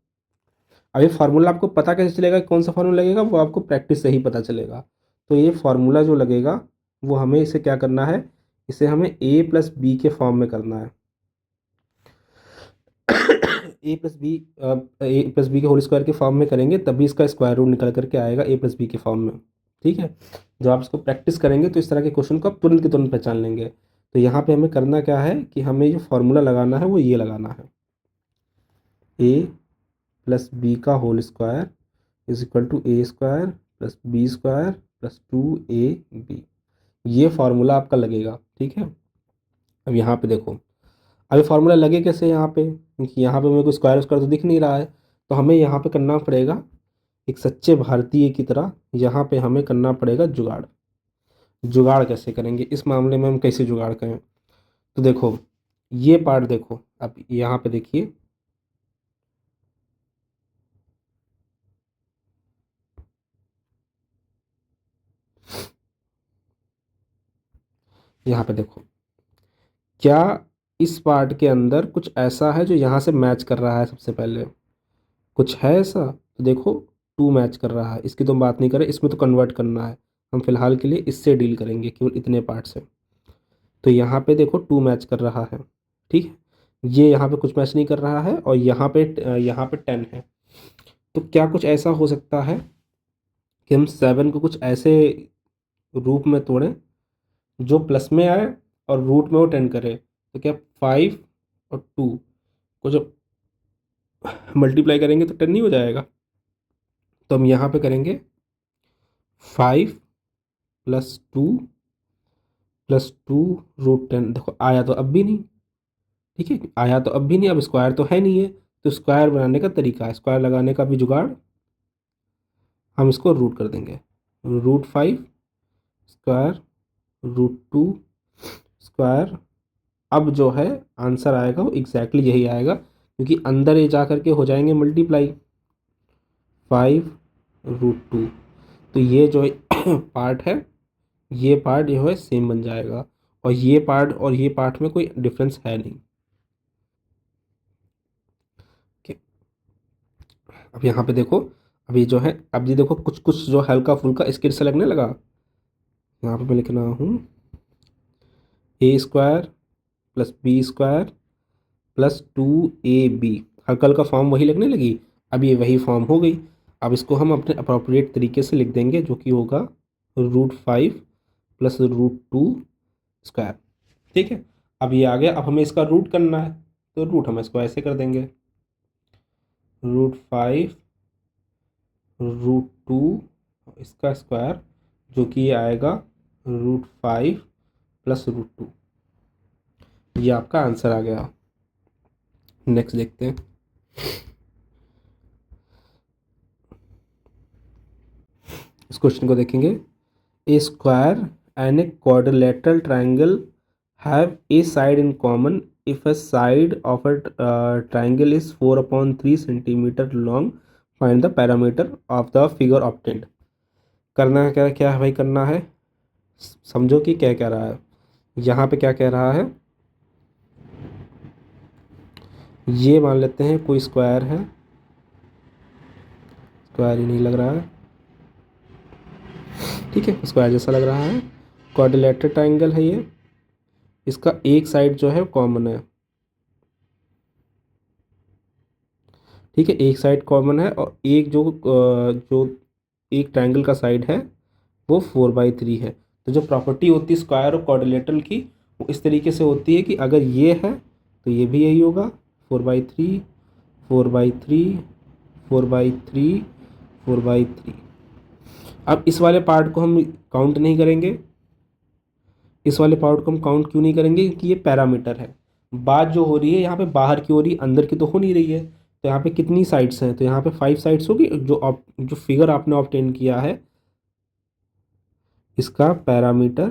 अभी फार्मूला आपको पता कैसे चलेगा कौन सा फार्मूला लगेगा, वो आपको प्रैक्टिस से ही पता चलेगा। तो ये फार्मूला जो लगेगा वो हमें इसे क्या करना है, इसे हमें A+B के फॉर्म में करना है। A+B के होल स्क्वायर के फॉर्म में करेंगे तभी इसका स्क्वायर रूट निकल करके आएगा A+B के फॉर्म में। ठीक है, जब आप इसको प्रैक्टिस करेंगे तो इस तरह के क्वेश्चन को आप तुरंत के तुरंत पहचान लेंगे। तो यहाँ पे हमें करना क्या है कि हमें जो फार्मूला लगाना है वो ये लगाना है, A+B का whole square is equal to A² + B² + 2AB। ये फार्मूला आपका लगेगा। ठीक है, अब यहाँ पे देखो, अभी फार्मूला लगे कैसे यहाँ पे, क्योंकि यहाँ पे मेरे को स्क्वायर स्क्वायर तो दिख नहीं रहा है, तो हमें यहाँ पे करना पड़ेगा एक सच्चे भारतीय की तरह, यहाँ पे हमें करना पड़ेगा जुगाड़। जुगाड़ कैसे करेंगे इस मामले में, हम कैसे जुगाड़ करें? तो देखो ये पार्ट देखो, अब यहाँ पे देखिए, यहाँ पे देखो, क्या इस पार्ट के अंदर कुछ ऐसा है जो यहाँ से मैच कर रहा है? सबसे पहले कुछ है ऐसा? तो देखो 2 मैच कर रहा है, इसकी तो हम बात नहीं करें, इसमें तो कन्वर्ट करना है। हम फिलहाल के लिए इससे डील करेंगे, केवल इतने पार्ट से। तो यहाँ पे देखो 2 मैच कर रहा है। ठीक है, ये यहाँ पे कुछ मैच नहीं कर रहा है, और यहाँ पे 10 है। तो क्या कुछ ऐसा हो सकता है कि हम 7 को कुछ ऐसे रूप में तोड़ें जो प्लस में आए और रूट में वो 10 करे? तो क्या 5 और 2 को जब मल्टीप्लाई करेंगे तो 10 नहीं हो जाएगा? तो हम यहाँ पे करेंगे 5+2 +2√10। देखो आया तो अब भी नहीं। ठीक है, आया तो अब भी नहीं, अब स्क्वायर तो है नहीं है। तो स्क्वायर बनाने का तरीका है, स्क्वायर लगाने का भी जुगाड़, हम इसको रूट कर देंगे। √5 स्क्वायर √2 स्क्वायर। अब जो है आंसर आएगा वो एग्जैक्टली यही आएगा, क्योंकि अंदर ये जा करके हो जाएंगे मल्टीप्लाई, 5√2। तो ये जो पार्ट है, ये पार्ट जो है सेम बन जाएगा, और ये पार्ट में कोई डिफरेंस है नहीं। ठीक, अब यहाँ पे देखो, अभी जो है, अब ये देखो कुछ कुछ जो हल्का फुल्का स्किड से लगने लगा। यहाँ पे मैं लिख रहा हूँ A² + B² + 2AB। हल्का हल्का फॉर्म वही लगने लगी, अब ये वही फॉर्म हो गई। अब इसको हम अपने अप्रोप्रिएट तरीके से लिख देंगे, जो कि होगा √5 + √2 स्क्वायर। ठीक है, अब ये आ गया। अब हमें इसका रूट करना है, तो रूट हम इसको ऐसे कर देंगे, √5 √2 इसका स्क्वायर, जो कि ये आएगा √5 + √2। ये आपका आंसर आ गया। नेक्स्ट देखते हैं। इस क्वेश्चन को देखेंगे, a square and a quadrilateral triangle have a side in common if a side of a triangle is 4/3 centimetre long, find the perimeter of the figure obtained. करना क्या क्या है भाई, करना है, समझो कि क्या कह रहा है। यहाँ पे क्या कह रहा है, ये मान लेते हैं कोई स्क्वायर है, स्क्वायर ही नहीं लग रहा है, ठीक है, स्क्वायर जैसा लग रहा है, क्वाड्रिलेटरल ट्राइंगल है ये, इसका एक साइड जो है कॉमन है। ठीक है, एक साइड कॉमन है, और एक जो एक ट्राइंगल का साइड है वो 4/3 है। तो जो प्रॉपर्टी होती है स्क्वायर और क्वाड्रिलेटरल की वो इस तरीके से होती है कि अगर ये है तो ये भी यही होगा, 4/3 4/3 4/3 4/3। अब इस वाले पार्ट को हम काउंट नहीं करेंगे, इस वाले पार्ट को हम काउंट क्यों नहीं करेंगे, क्योंकि ये पैरामीटर है। बात जो हो रही है यहाँ पे बाहर की हो रही है, अंदर की तो हो नहीं रही है। तो यहाँ पे कितनी साइड्स हैं, तो यहाँ पे 5 साइड्स होगी। जो फिगर आपने ऑब्टेन किया है इसका पैरामीटर,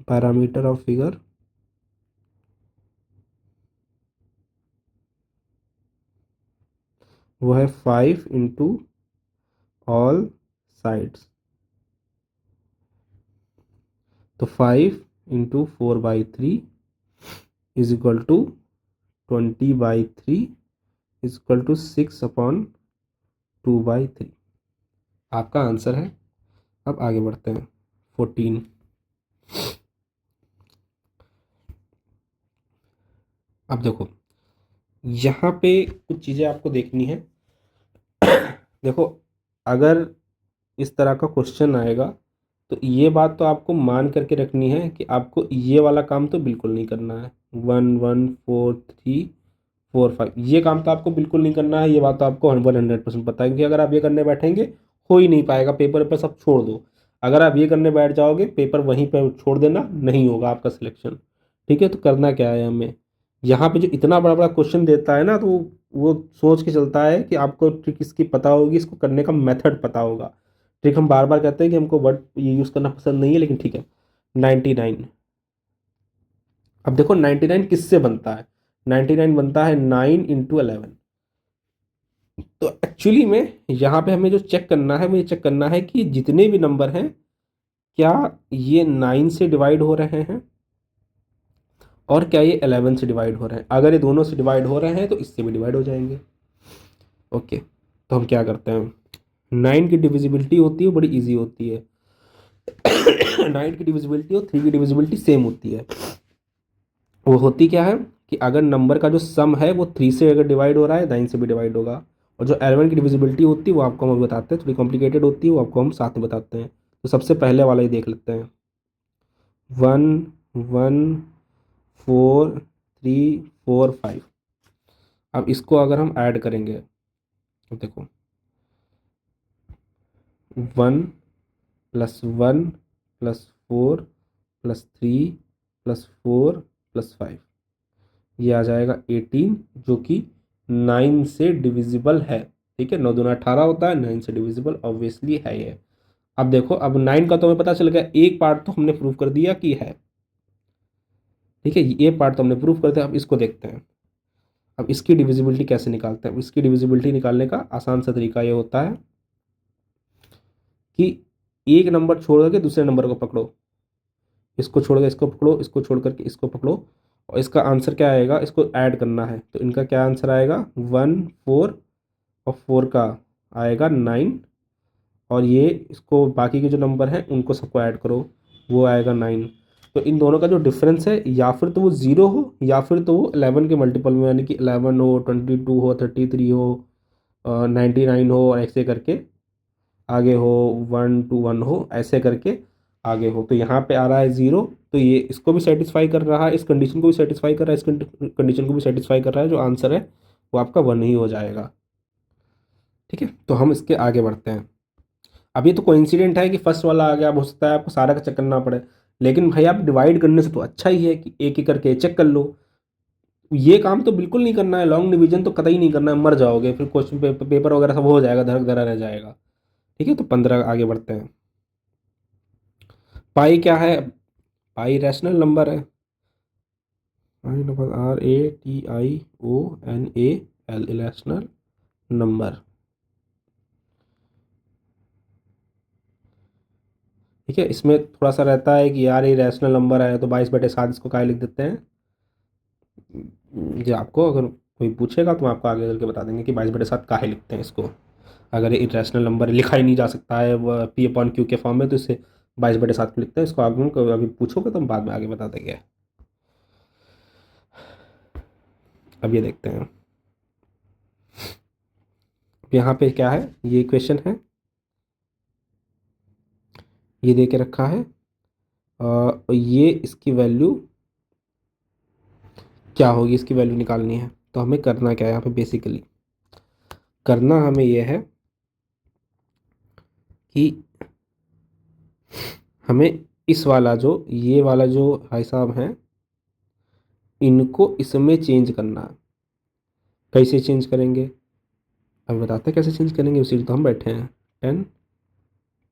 पैरामीटर ऑफ फिगर वो है 5 इंटू ऑल साइड्स। तो 5 into 4/3 is equal to 20/3 is equal to 6/2/3 आपका आंसर है। अब आगे बढ़ते हैं 14। अब देखो यहाँ पे कुछ चीज़ें आपको देखनी है। देखो अगर इस तरह का क्वेश्चन आएगा तो ये बात तो आपको मान करके रखनी है कि आपको ये वाला काम तो बिल्कुल नहीं करना है। 1 1 4 3 4 5 ये काम तो आपको बिल्कुल नहीं करना है। ये बात तो आपको 100% पता है, क्योंकि अगर आप ये करने बैठेंगे हो ही नहीं पाएगा। पेपर पर सब छोड़ दो, अगर आप ये करने बैठ जाओगे पेपर वहीं पर छोड़ देना, नहीं होगा आपका सिलेक्शन। ठीक है, तो करना क्या है हमें, यहाँ पे जो इतना बड़ा बड़ा क्वेश्चन देता है ना, तो वो सोच के चलता है कि आपको ट्रिक इसकी पता होगी, इसको करने का मेथड पता होगा। ट्रिक हम बार बार कहते हैं कि हमको वर्ड ये यूज़ करना पसंद नहीं है, लेकिन ठीक है। 99, अब देखो 99 किससे बनता है, 99 बनता है 9 इंटू 11। तो एक्चुअली में यहाँ पे हमें जो चेक करना है वो ये चेक करना है कि जितने भी नंबर हैं क्या ये 9 से डिवाइड हो रहे हैं और क्या ये 11 से डिवाइड हो रहे हैं। अगर ये दोनों से डिवाइड हो रहे हैं तो इससे भी डिवाइड हो जाएंगे। ओके, तो हम क्या करते हैं, 9 की डिविजिबिलिटी होती है वो बड़ी इजी होती है। 9 की डिविजिबिलिटी और 3 की डिविजिबिलिटी सेम होती है। वो होती क्या है कि अगर नंबर का जो सम है वो 3 से अगर डिवाइड हो रहा है 9 से भी डिवाइड होगा। और जो 11 की डिविजिबिलिटी होती है वो आपको हम अभी बताते हैं, थोड़ी कॉम्प्लिकेटेड होती है, वो आपको हम साथ में बताते हैं। तो सबसे पहले वाला ही देख लेते हैं, 1 1 4 3 4 5। अब इसको अगर हम ऐड करेंगे तो देखो 1 + 1 + 4 + 3 + 4 + 5, ये आ जाएगा 18, जो कि 9 से डिविजिबल है। ठीक है, 9 दूना 18 होता है, 9 से डिविजिबल ऑब्वियसली है ये। अब देखो, अब 9 का तो हमें पता चल गया, एक पार्ट तो हमने प्रूव कर दिया कि है। ठीक है, ये पार्ट तो हमने प्रूव कर दिया। अब इसको देखते हैं, अब इसकी डिविजिबिलिटी कैसे निकालते हैं। इसकी डिविजिबिलिटी निकालने का आसान सा तरीका ये होता है कि एक नंबर छोड़ करके दूसरे नंबर को पकड़ो, इसको छोड़ कर इसको पकड़ो, इसको छोड़ करके इसको पकड़ो, और इसका आंसर क्या आएगा, इसको ऐड करना है। तो इनका क्या आंसर आएगा, 1 4 और 4 का आएगा 9, और ये इसको बाकी के जो नंबर हैं उनको सबको ऐड करो, वो आएगा 9। तो इन दोनों का जो डिफरेंस है या फिर तो वो 0 हो या फिर तो वो 11 के मल्टीपल में, यानी कि 11 हो, 22 हो, 33 हो, 99 हो, और ऐसे करके आगे हो, 1 2 1 हो, ऐसे करके आगे हो। तो यहाँ पे आ रहा है 0, तो ये इसको भी सेटिस्फाई कर रहा है, इस कंडीशन को भी सेटिस्फाई कर रहा है, इस कंडीशन को भी सेटिस्फाई कर रहा है। जो आंसर है वो आपका 1 ही हो जाएगा। ठीक है, तो हम इसके आगे बढ़ते हैं। अब ये तो कोइंसिडेंट है कि फर्स्ट वाला आ गया, अब हो सकता है आपको सारा का चेक करना पड़े, लेकिन भाई आप डिवाइड करने से तो अच्छा ही है कि एक एक करके चेक कर लो। ये काम तो बिल्कुल नहीं करना है, लॉन्ग डिवीजन तो कतई नहीं करना है, मर जाओगे फिर, क्वेश्चन पेपर वगैरह सब हो जाएगा, धरक धरा रह जाएगा। ठीक है, तो 15 आगे बढ़ते हैं। पाई क्या है, पाई रैशनल नंबर है। पाई नंबर RATIONAL, रैशनल नंबर। ठीक है, इसमें थोड़ा सा रहता है कि यार ये रैशनल नंबर है तो 22/7 इसको काय लिख देते हैं। जो आपको अगर कोई पूछेगा तो हम आपको आगे चल के बता देंगे कि 22/7 काहे लिखते हैं इसको। अगर ये इरेशनल नंबर लिखा ही नहीं जा सकता है वो P/Q के फॉर्म में, तो इसे 22/7 को लिखते हैं। इसको आगे हम अभी पूछोगे तो हम बाद में आगे बता देंगे। अब ये देखते हैं, अब यहाँ पे क्या है, ये इक्वेशन है ये दे के रखा है, ये इसकी वैल्यू क्या होगी, इसकी वैल्यू निकालनी है। तो हमें करना क्या है यहाँ पे, बेसिकली करना हमें ये है कि हमें इस वाला जो, ये वाला जो भाई साहब हैं, इनको इसमें चेंज करना है। कैसे चेंज करेंगे, अब बताते हैं कैसे चेंज करेंगे, उसी तो हम बैठे हैं। 10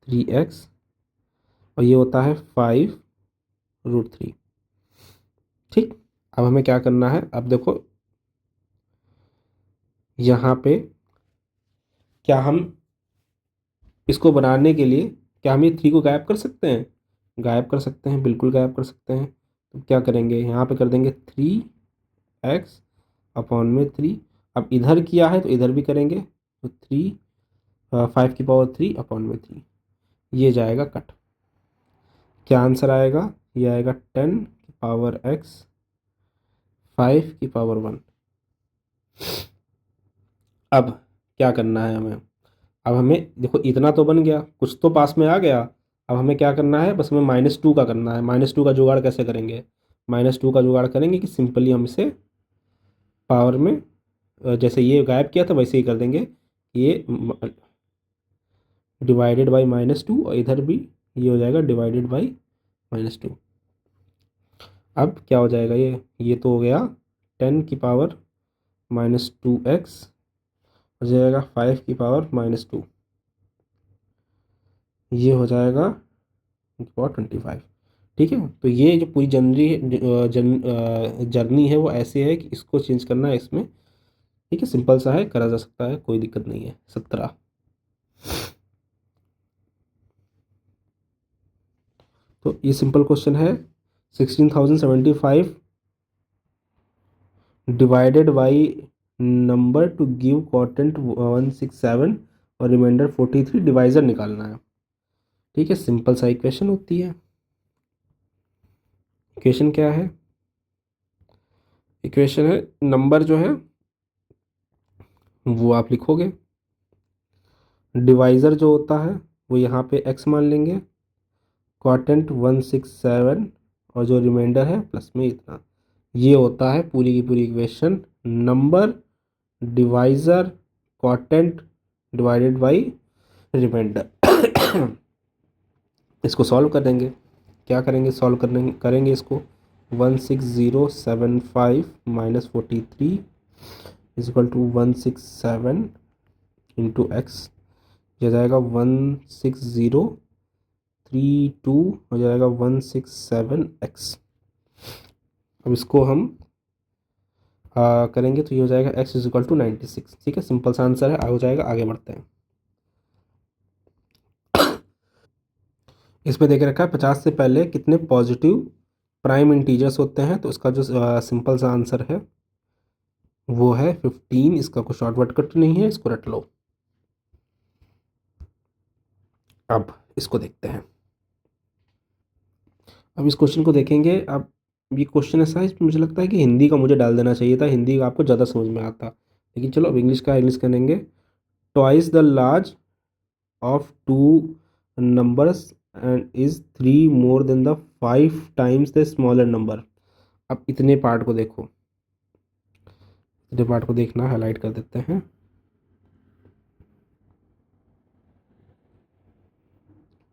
3x, और ये होता है 5√3। ठीक, अब हमें क्या करना है, अब देखो यहाँ पे क्या हम इसको बनाने के लिए, क्या हम ये 3 को गायब कर सकते हैं, गायब कर सकते हैं, बिल्कुल गायब कर सकते हैं। तो क्या करेंगे, यहाँ पे कर देंगे 3x/3। अब इधर किया है तो इधर भी करेंगे, तो 5 की पावर 3/3, ये जाएगा कट। क्या आंसर आएगा, ये आएगा 10 की पावर x 5 की पावर 1। अब क्या करना है हमें, अब हमें देखो इतना तो बन गया, कुछ तो पास में आ गया। अब हमें क्या करना है, बस हमें -2 का करना है। -2 का जुगाड़ कैसे करेंगे, -2 का जुगाड़ करेंगे कि सिंपली हम इसे पावर में, जैसे ये गायब किया था वैसे ही कर देंगे। ये डिवाइडेड बाई -2, और इधर भी ये हो जाएगा डिवाइडेड बाई -2। अब क्या हो जाएगा, ये तो हो गया 10 की पावर -2x, हो जाएगा 5 की पावर -2, ये हो जाएगा 25। ठीक है, तो ये जो पूरी जर्नी है वो ऐसे है कि इसको चेंज करना है इसमें। ठीक है, सिंपल सा है, करा जा सकता है, कोई दिक्कत नहीं है। 17, तो ये सिंपल क्वेश्चन है। 16,075 divided by number two give quotient 167 और रिमाइंडर 43, डिवाइजर निकालना है। ठीक है, सिंपल सा इक्वेशन होती है। इक्वेशन क्या है, इक्वेशन है नंबर जो है वो आप लिखोगे, डिवाइज़र जो होता है वो यहाँ पे x मान लेंगे, क्वाटेंट 167, और जो रिमाइंडर है प्लस में इतना। ये होता है पूरी की पूरी equation, number divisor quotient divided by remainder. इसको सॉल्व कर देंगे, क्या करेंगे, सॉल्व करेंगे इसको। 16075 - 43 = 167 इंटू एक्स, यह जाएगा 16032, हो जाएगा 167x। अब इसको हम करेंगे तो ये हो जाएगा x = 96। ठीक है, सिंपल सा आंसर है, हो जाएगा। आगे बढ़ते हैं। इसमें देख रखा है 50 से पहले कितने पॉजिटिव प्राइम इंटीजर्स होते हैं, तो इसका जो सिंपल सा आंसर है वो है 15। इसका कोई शॉर्टकट कट नहीं है, इसको रट लो। अब इसको देखते हैं, अब इस क्वेश्चन को देखेंगे। अब ये क्वेश्चन ऐसा है, इसमें मुझे लगता है कि हिंदी का मुझे डाल देना चाहिए था, हिंदी का आपको ज़्यादा समझ में आता। लेकिन चलो, अब इंग्लिश करेंगे। Twice the large of two numbers and is 3 more than the 5 times the smaller number. अब इतने पार्ट को देखो, इतने पार्ट को देखना, हाईलाइट कर देते हैं।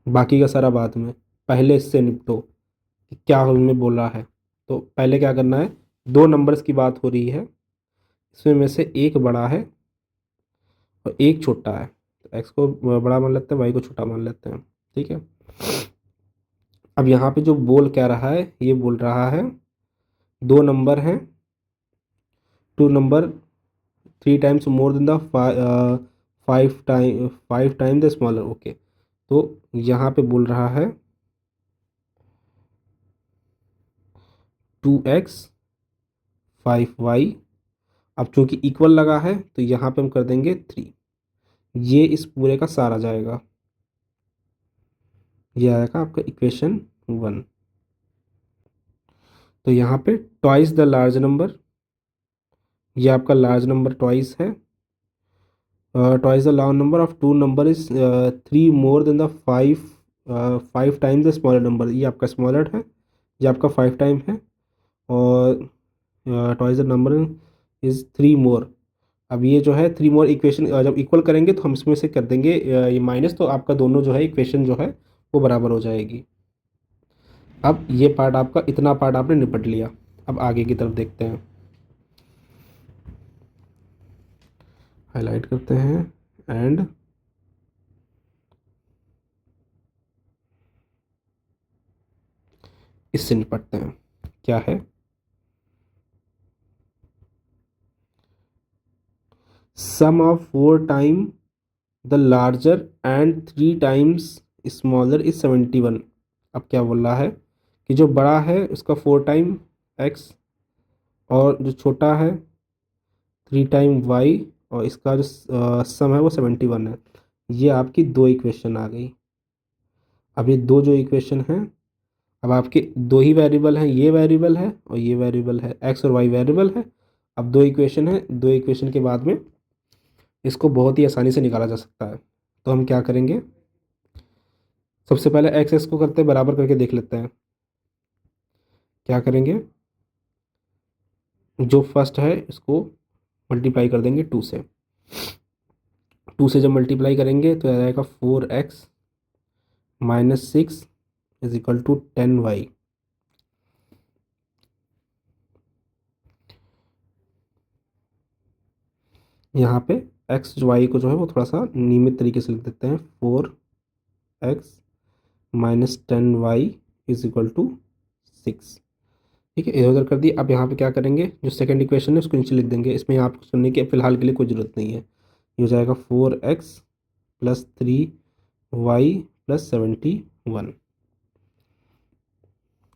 बाकी का सारा बाद में, पहले इससे निपटो कि क्या हमें बोला है। तो पहले क्या करना है, दो नंबर्स की बात हो रही है, इसमें में से एक बड़ा है और एक छोटा है। तो एक्स को बड़ा मान लेते हैं, वाई को छोटा मान लेते हैं। ठीक है, अब यहाँ पे जो बोल क्या रहा है, ये बोल रहा है दो नंबर हैं, two number 3 times more than the 5 time the smaller. Okay, तो यहाँ पे बोल रहा है 2x 5y। अब चूंकि इक्वल लगा है तो यहाँ पे हम कर देंगे 3, ये इस पूरे का सारा जाएगा, ये आएगा आपका इक्वेशन 1। तो यहाँ पे ट्वाइस द लार्ज नंबर, ये आपका लार्ज नंबर ट्वाइस है। Twice the large number of two number is 3 more than the 5 5 times the smaller number, ये आपका स्मॉलर है, ये आपका 5 टाइम है, और ट्वाइस द नंबर इज़ 3 मोर। अब ये जो है 3 मोर इक्वेशन जब इक्वल करेंगे तो हम इसमें से कर देंगे ये माइनस, तो आपका दोनों जो है इक्वेशन जो है वो बराबर हो जाएगी। अब ये पार्ट आपका, इतना पार्ट आपने निपट लिया। अब आगे की तरफ देखते हैं, हाईलाइट करते हैं एंड इससे निपटते हैं। क्या है, sum of 4 time the larger and 3 times smaller is 71। अब क्या बोल रहा है कि जो बड़ा है उसका 4 टाइम एक्स, और जो छोटा है 3 टाइम वाई, और इसका जो सम है वो 71 है। ये आपकी दो इक्वेशन आ गई। अब ये दो जो इक्वेशन हैं, अब आपके दो ही वेरिएबल हैं, ये वेरिएबल है और ये वेरिएबल है, एक्स और वाई वेरिएबल है। अब दो इक्वेशन है, दो इक्वेशन के बाद में इसको बहुत ही आसानी से निकाला जा सकता है। तो हम क्या करेंगे, सबसे पहले एक्स एक्स को करते हैं बराबर करके देख लेते हैं। क्या करेंगे, जो फर्स्ट है इसको मल्टीप्लाई कर देंगे 2 से। 2 से जब मल्टीप्लाई करेंगे तो आ जाएगा 4x minus 6 is equal to 10y। यहाँ पे एक्स वाई को जो है वो थोड़ा सा नियमित तरीके से लिख देते हैं, 4x minus 10y is equal to 6। ठीक है, इधर उधर कर दिए। अब यहाँ पे क्या करेंगे, जो सेकंड इक्वेशन है उसको नीचे लिख देंगे। इसमें यहाँ आपको सुनने की फिलहाल के लिए कोई ज़रूरत नहीं है। ये हो जाएगा 4x प्लस 3y प्लस 71।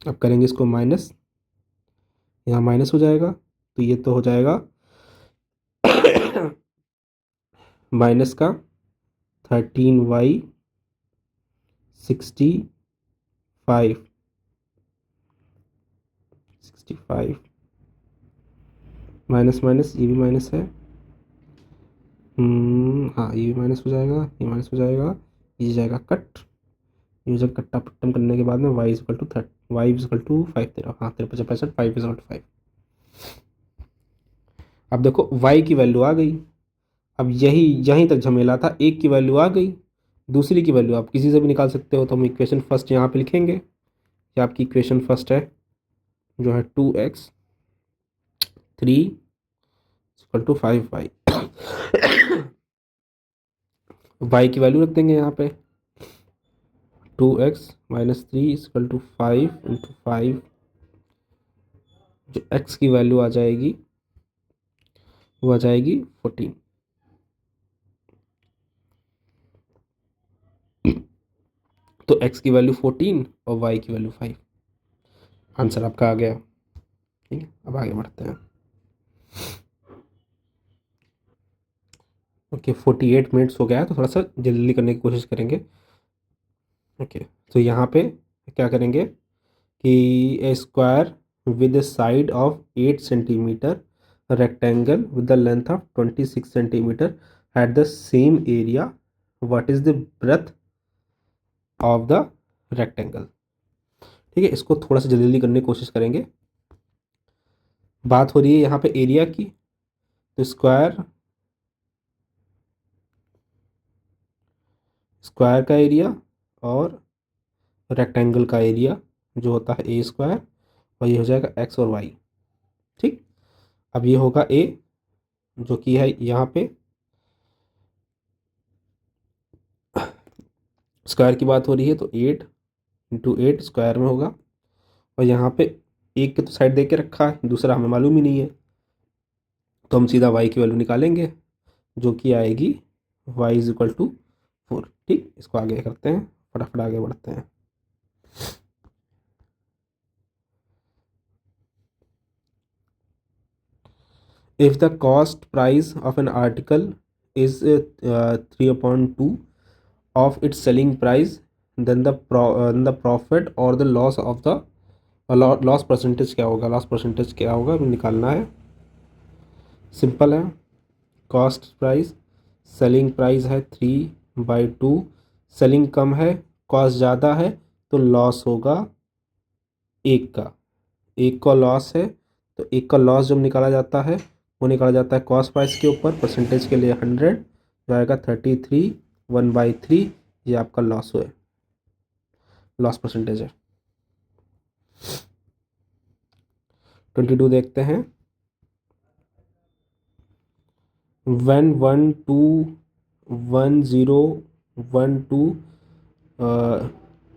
अब करेंगे इसको माइनस, यहाँ माइनस हो जाएगा, तो ये तो हो जाएगा माइनस का 13y 65 माइनस माइनस ये भी माइनस है। हाँ ये भी माइनस हो जाएगा, ये माइनस हो जाएगा, ये जाएगा कट। ये जब कट्टा पट्टम करने के बाद में y इजकल टू 5 तेरह, हाँ 53 65 5 इजकल टू 5। अब देखो y की वैल्यू आ गई। अब यहीं तक झमेला था, एक की वैल्यू आ गई, दूसरी की वैल्यू आप किसी से भी निकाल सकते हो। तो हम इक्वेशन फर्स्ट यहाँ पे लिखेंगे, ये आपकी इक्वेशन फर्स्ट है जो है 2x 3 equal to 5y। y की वैल्यू रख देंगे यहाँ पे 2x minus 3 equal to 5 into 5। जो x की वैल्यू आ जाएगी वो आ जाएगी 14। तो x की वैल्यू 14 और y की वैल्यू 5। आंसर आपका आ गया। ठीक है, अब आगे बढ़ते हैं। ओके 48 मिनट्स हो गया है, तो थोड़ा सा जल्दी करने की कोशिश करेंगे। ओके तो यहाँ पे क्या करेंगे कि a square with side of 8 centimetre rectangle with the length of 26 centimetre at the same area, what is the breadth of the rectangle. ठीक है, इसको थोड़ा सा जल्दी करने की कोशिश करेंगे। बात हो रही है यहाँ पे एरिया की, तो स्क्वायर का एरिया और रेक्टेंगल का एरिया जो होता है ए स्क्वायर, और ये हो जाएगा एक्स और वाई। ठीक, अब ये होगा ए जो कि है यहाँ पे स्क्वायर की बात हो रही है, तो 8 इंटू 8 स्क्वायर में होगा, और यहाँ पे एक के तो साइड दे के रखा है, दूसरा हमें मालूम ही नहीं है, तो हम सीधा y की वैल्यू निकालेंगे जो कि आएगी y इज इक्वल टू 4। ठीक, इसको आगे करते हैं, फटाफट आगे बढ़ते हैं। If the cost price of an article is 3/2 of its selling price, then the profit or the loss of the loss percentage क्या होगा, लॉस परसेंटेज क्या होगा हमें निकालना है। सिंपल है, कॉस्ट प्राइस सेलिंग प्राइस है 3/2, सेलिंग कम है कॉस्ट ज़्यादा है तो लॉस होगा एक का लॉस है, तो एक का लॉस जब निकाला जाता है वो निकाला जाता है कॉस्ट प्राइस के ऊपर, परसेंटेज के लिए 100 जो आएगा 33 1/3, ये आपका लॉस हुआ, लॉस परसेंटेज है। 22 देखते हैं। when 1 2 1 0 1 2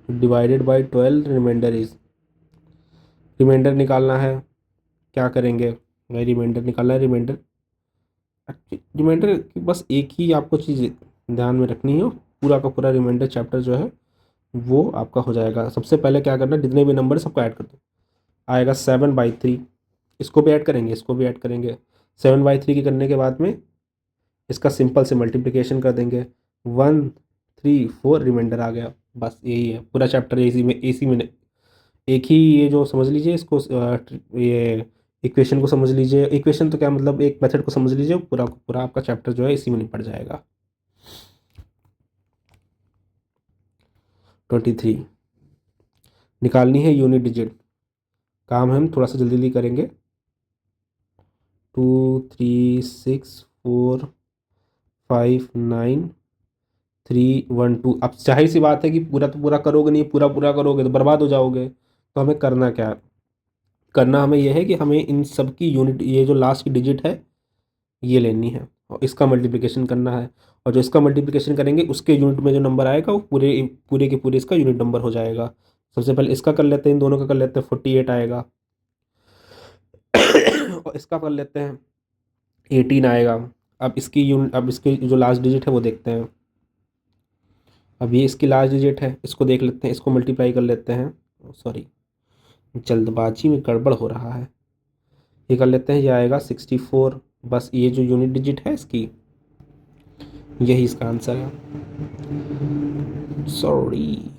divided by 12 remainder is, remainder निकालना है, क्या करेंगे भाई, रिमाइंडर निकालना है। रिमाइंडर की बस एक ही आपको चीज़ ध्यान में रखनी है, पूरा का पूरा रिमाइंडर चैप्टर जो है वो आपका हो जाएगा। सबसे पहले क्या करना है, जितने भी नंबर सबको ऐड कर दो, आएगा 7/3, इसको भी ऐड करेंगे, इसको भी ऐड करेंगे। 7/3 की करने के बाद में इसका सिंपल से मल्टीप्लिकेशन कर देंगे, 1 3 4 रिमाइंडर आ गया। बस यही है पूरा चैप्टर, इसी में एक ही, ये जो समझ लीजिए इसको, ये इक्वेशन को समझ लीजिए, इक्वेशन तो क्या मतलब, एक मेथड को समझ लीजिए, पूरा पूरा आपका चैप्टर जो है इसी में निपट जाएगा। 23 निकालनी है यूनिट डिजिट, काम हम थोड़ा सा जल्दी जल्दी करेंगे। 2 3 6 4 5 9 3 1 2। अब जाहिर सी बात है कि पूरा तो पूरा करोगे नहीं, पूरा पूरा करोगे तो बर्बाद हो जाओगे। तो हमें करना क्या है, करना हमें यह है कि हमें इन सब की यूनिट, ये जो लास्ट की डिजिट है ये लेनी है और इसका मल्टीप्लिकेशन करना है, और जो इसका मल्टीप्लिकेशन करेंगे उसके यूनिट में जो नंबर आएगा वो पूरे पूरे के पूरे इसका यूनिट नंबर हो जाएगा। सबसे पहले इसका कर लेते हैं, इन दोनों का कर लेते हैं, 48 आएगा और इसका कर लेते हैं 18 आएगा। अब इसकी यूनिट, अब इसकी जो लास्ट डिजिट है वो देखते हैं। अब ये इसकी लास्ट डिजिट है, इसको देख लेते हैं, इसको मल्टीप्लाई कर लेते हैं। सॉरी, जल्दबाजी में गड़बड़ हो रहा है। ये कर लेते हैं, ये आएगा 64। बस ये जो यूनिट डिजिट है इसकी, यही इसका आंसर है। सॉरी,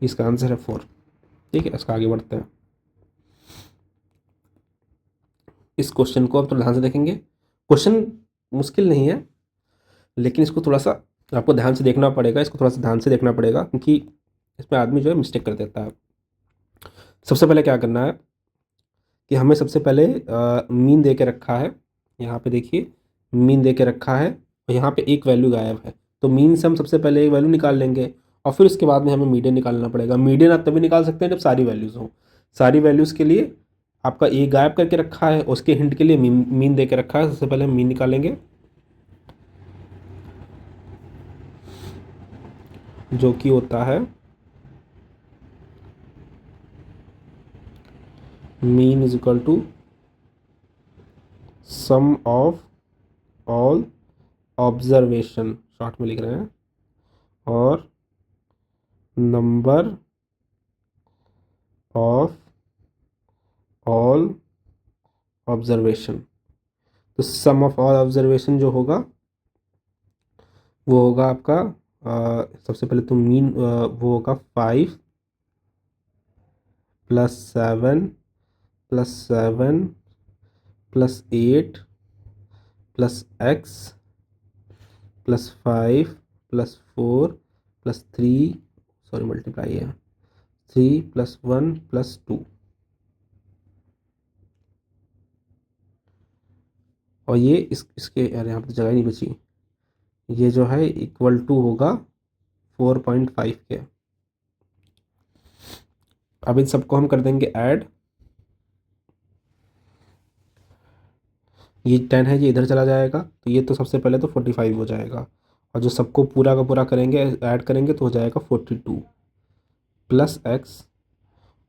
इसका आंसर है 4। ठीक है, इसका आगे बढ़ते हैं। इस क्वेश्चन को अब तो ध्यान से देखेंगे। क्वेश्चन मुश्किल नहीं है, लेकिन इसको थोड़ा सा आपको ध्यान से देखना पड़ेगा, इसको थोड़ा सा ध्यान से देखना पड़ेगा, क्योंकि इसमें आदमी जो है मिस्टेक कर देता है। सबसे पहले क्या करना है कि हमें सबसे पहले मीन दे के रखा है, यहाँ पे देखिए मीन दे के रखा है और यहाँ पे एक वैल्यू गायब है, तो मीन से हम सबसे पहले एक वैल्यू निकाल लेंगे और फिर उसके बाद में हमें मीडियन निकालना पड़ेगा। मीडियन आप तभी निकाल सकते हैं जब सारी वैल्यूज़ हों। सारी वैल्यूज़ के लिए आपका ए गायब करके रखा है, उसके हिंट के लिए मीन दे के रखा है। सबसे पहले हम मीन निकालेंगे, जो कि होता है mean is equal to sum of all observation, short में लिख रहे हैं, और नंबर ऑफ ऑल ऑब्जर्वेशन। तो सम ऑफ ऑल ऑब्जर्वेशन जो होगा वो होगा आपका सबसे पहले तो मीन वो होगा 5 + 7 + 7 + 8 + x + 5 + 4 + 3, सॉरी मल्टीप्लाई है, 3 + 1 + 2, और ये इसके यार यहाँ पर जगह नहीं बची, ये जो है इक्वल टू होगा 4.5 के। अब इन सबको हम कर देंगे ऐड, ये 10 है, ये इधर चला जाएगा, तो ये तो सबसे पहले तो 45 हो जाएगा, और जो सबको पूरा का पूरा करेंगे ऐड करेंगे तो हो जाएगा 42 + x,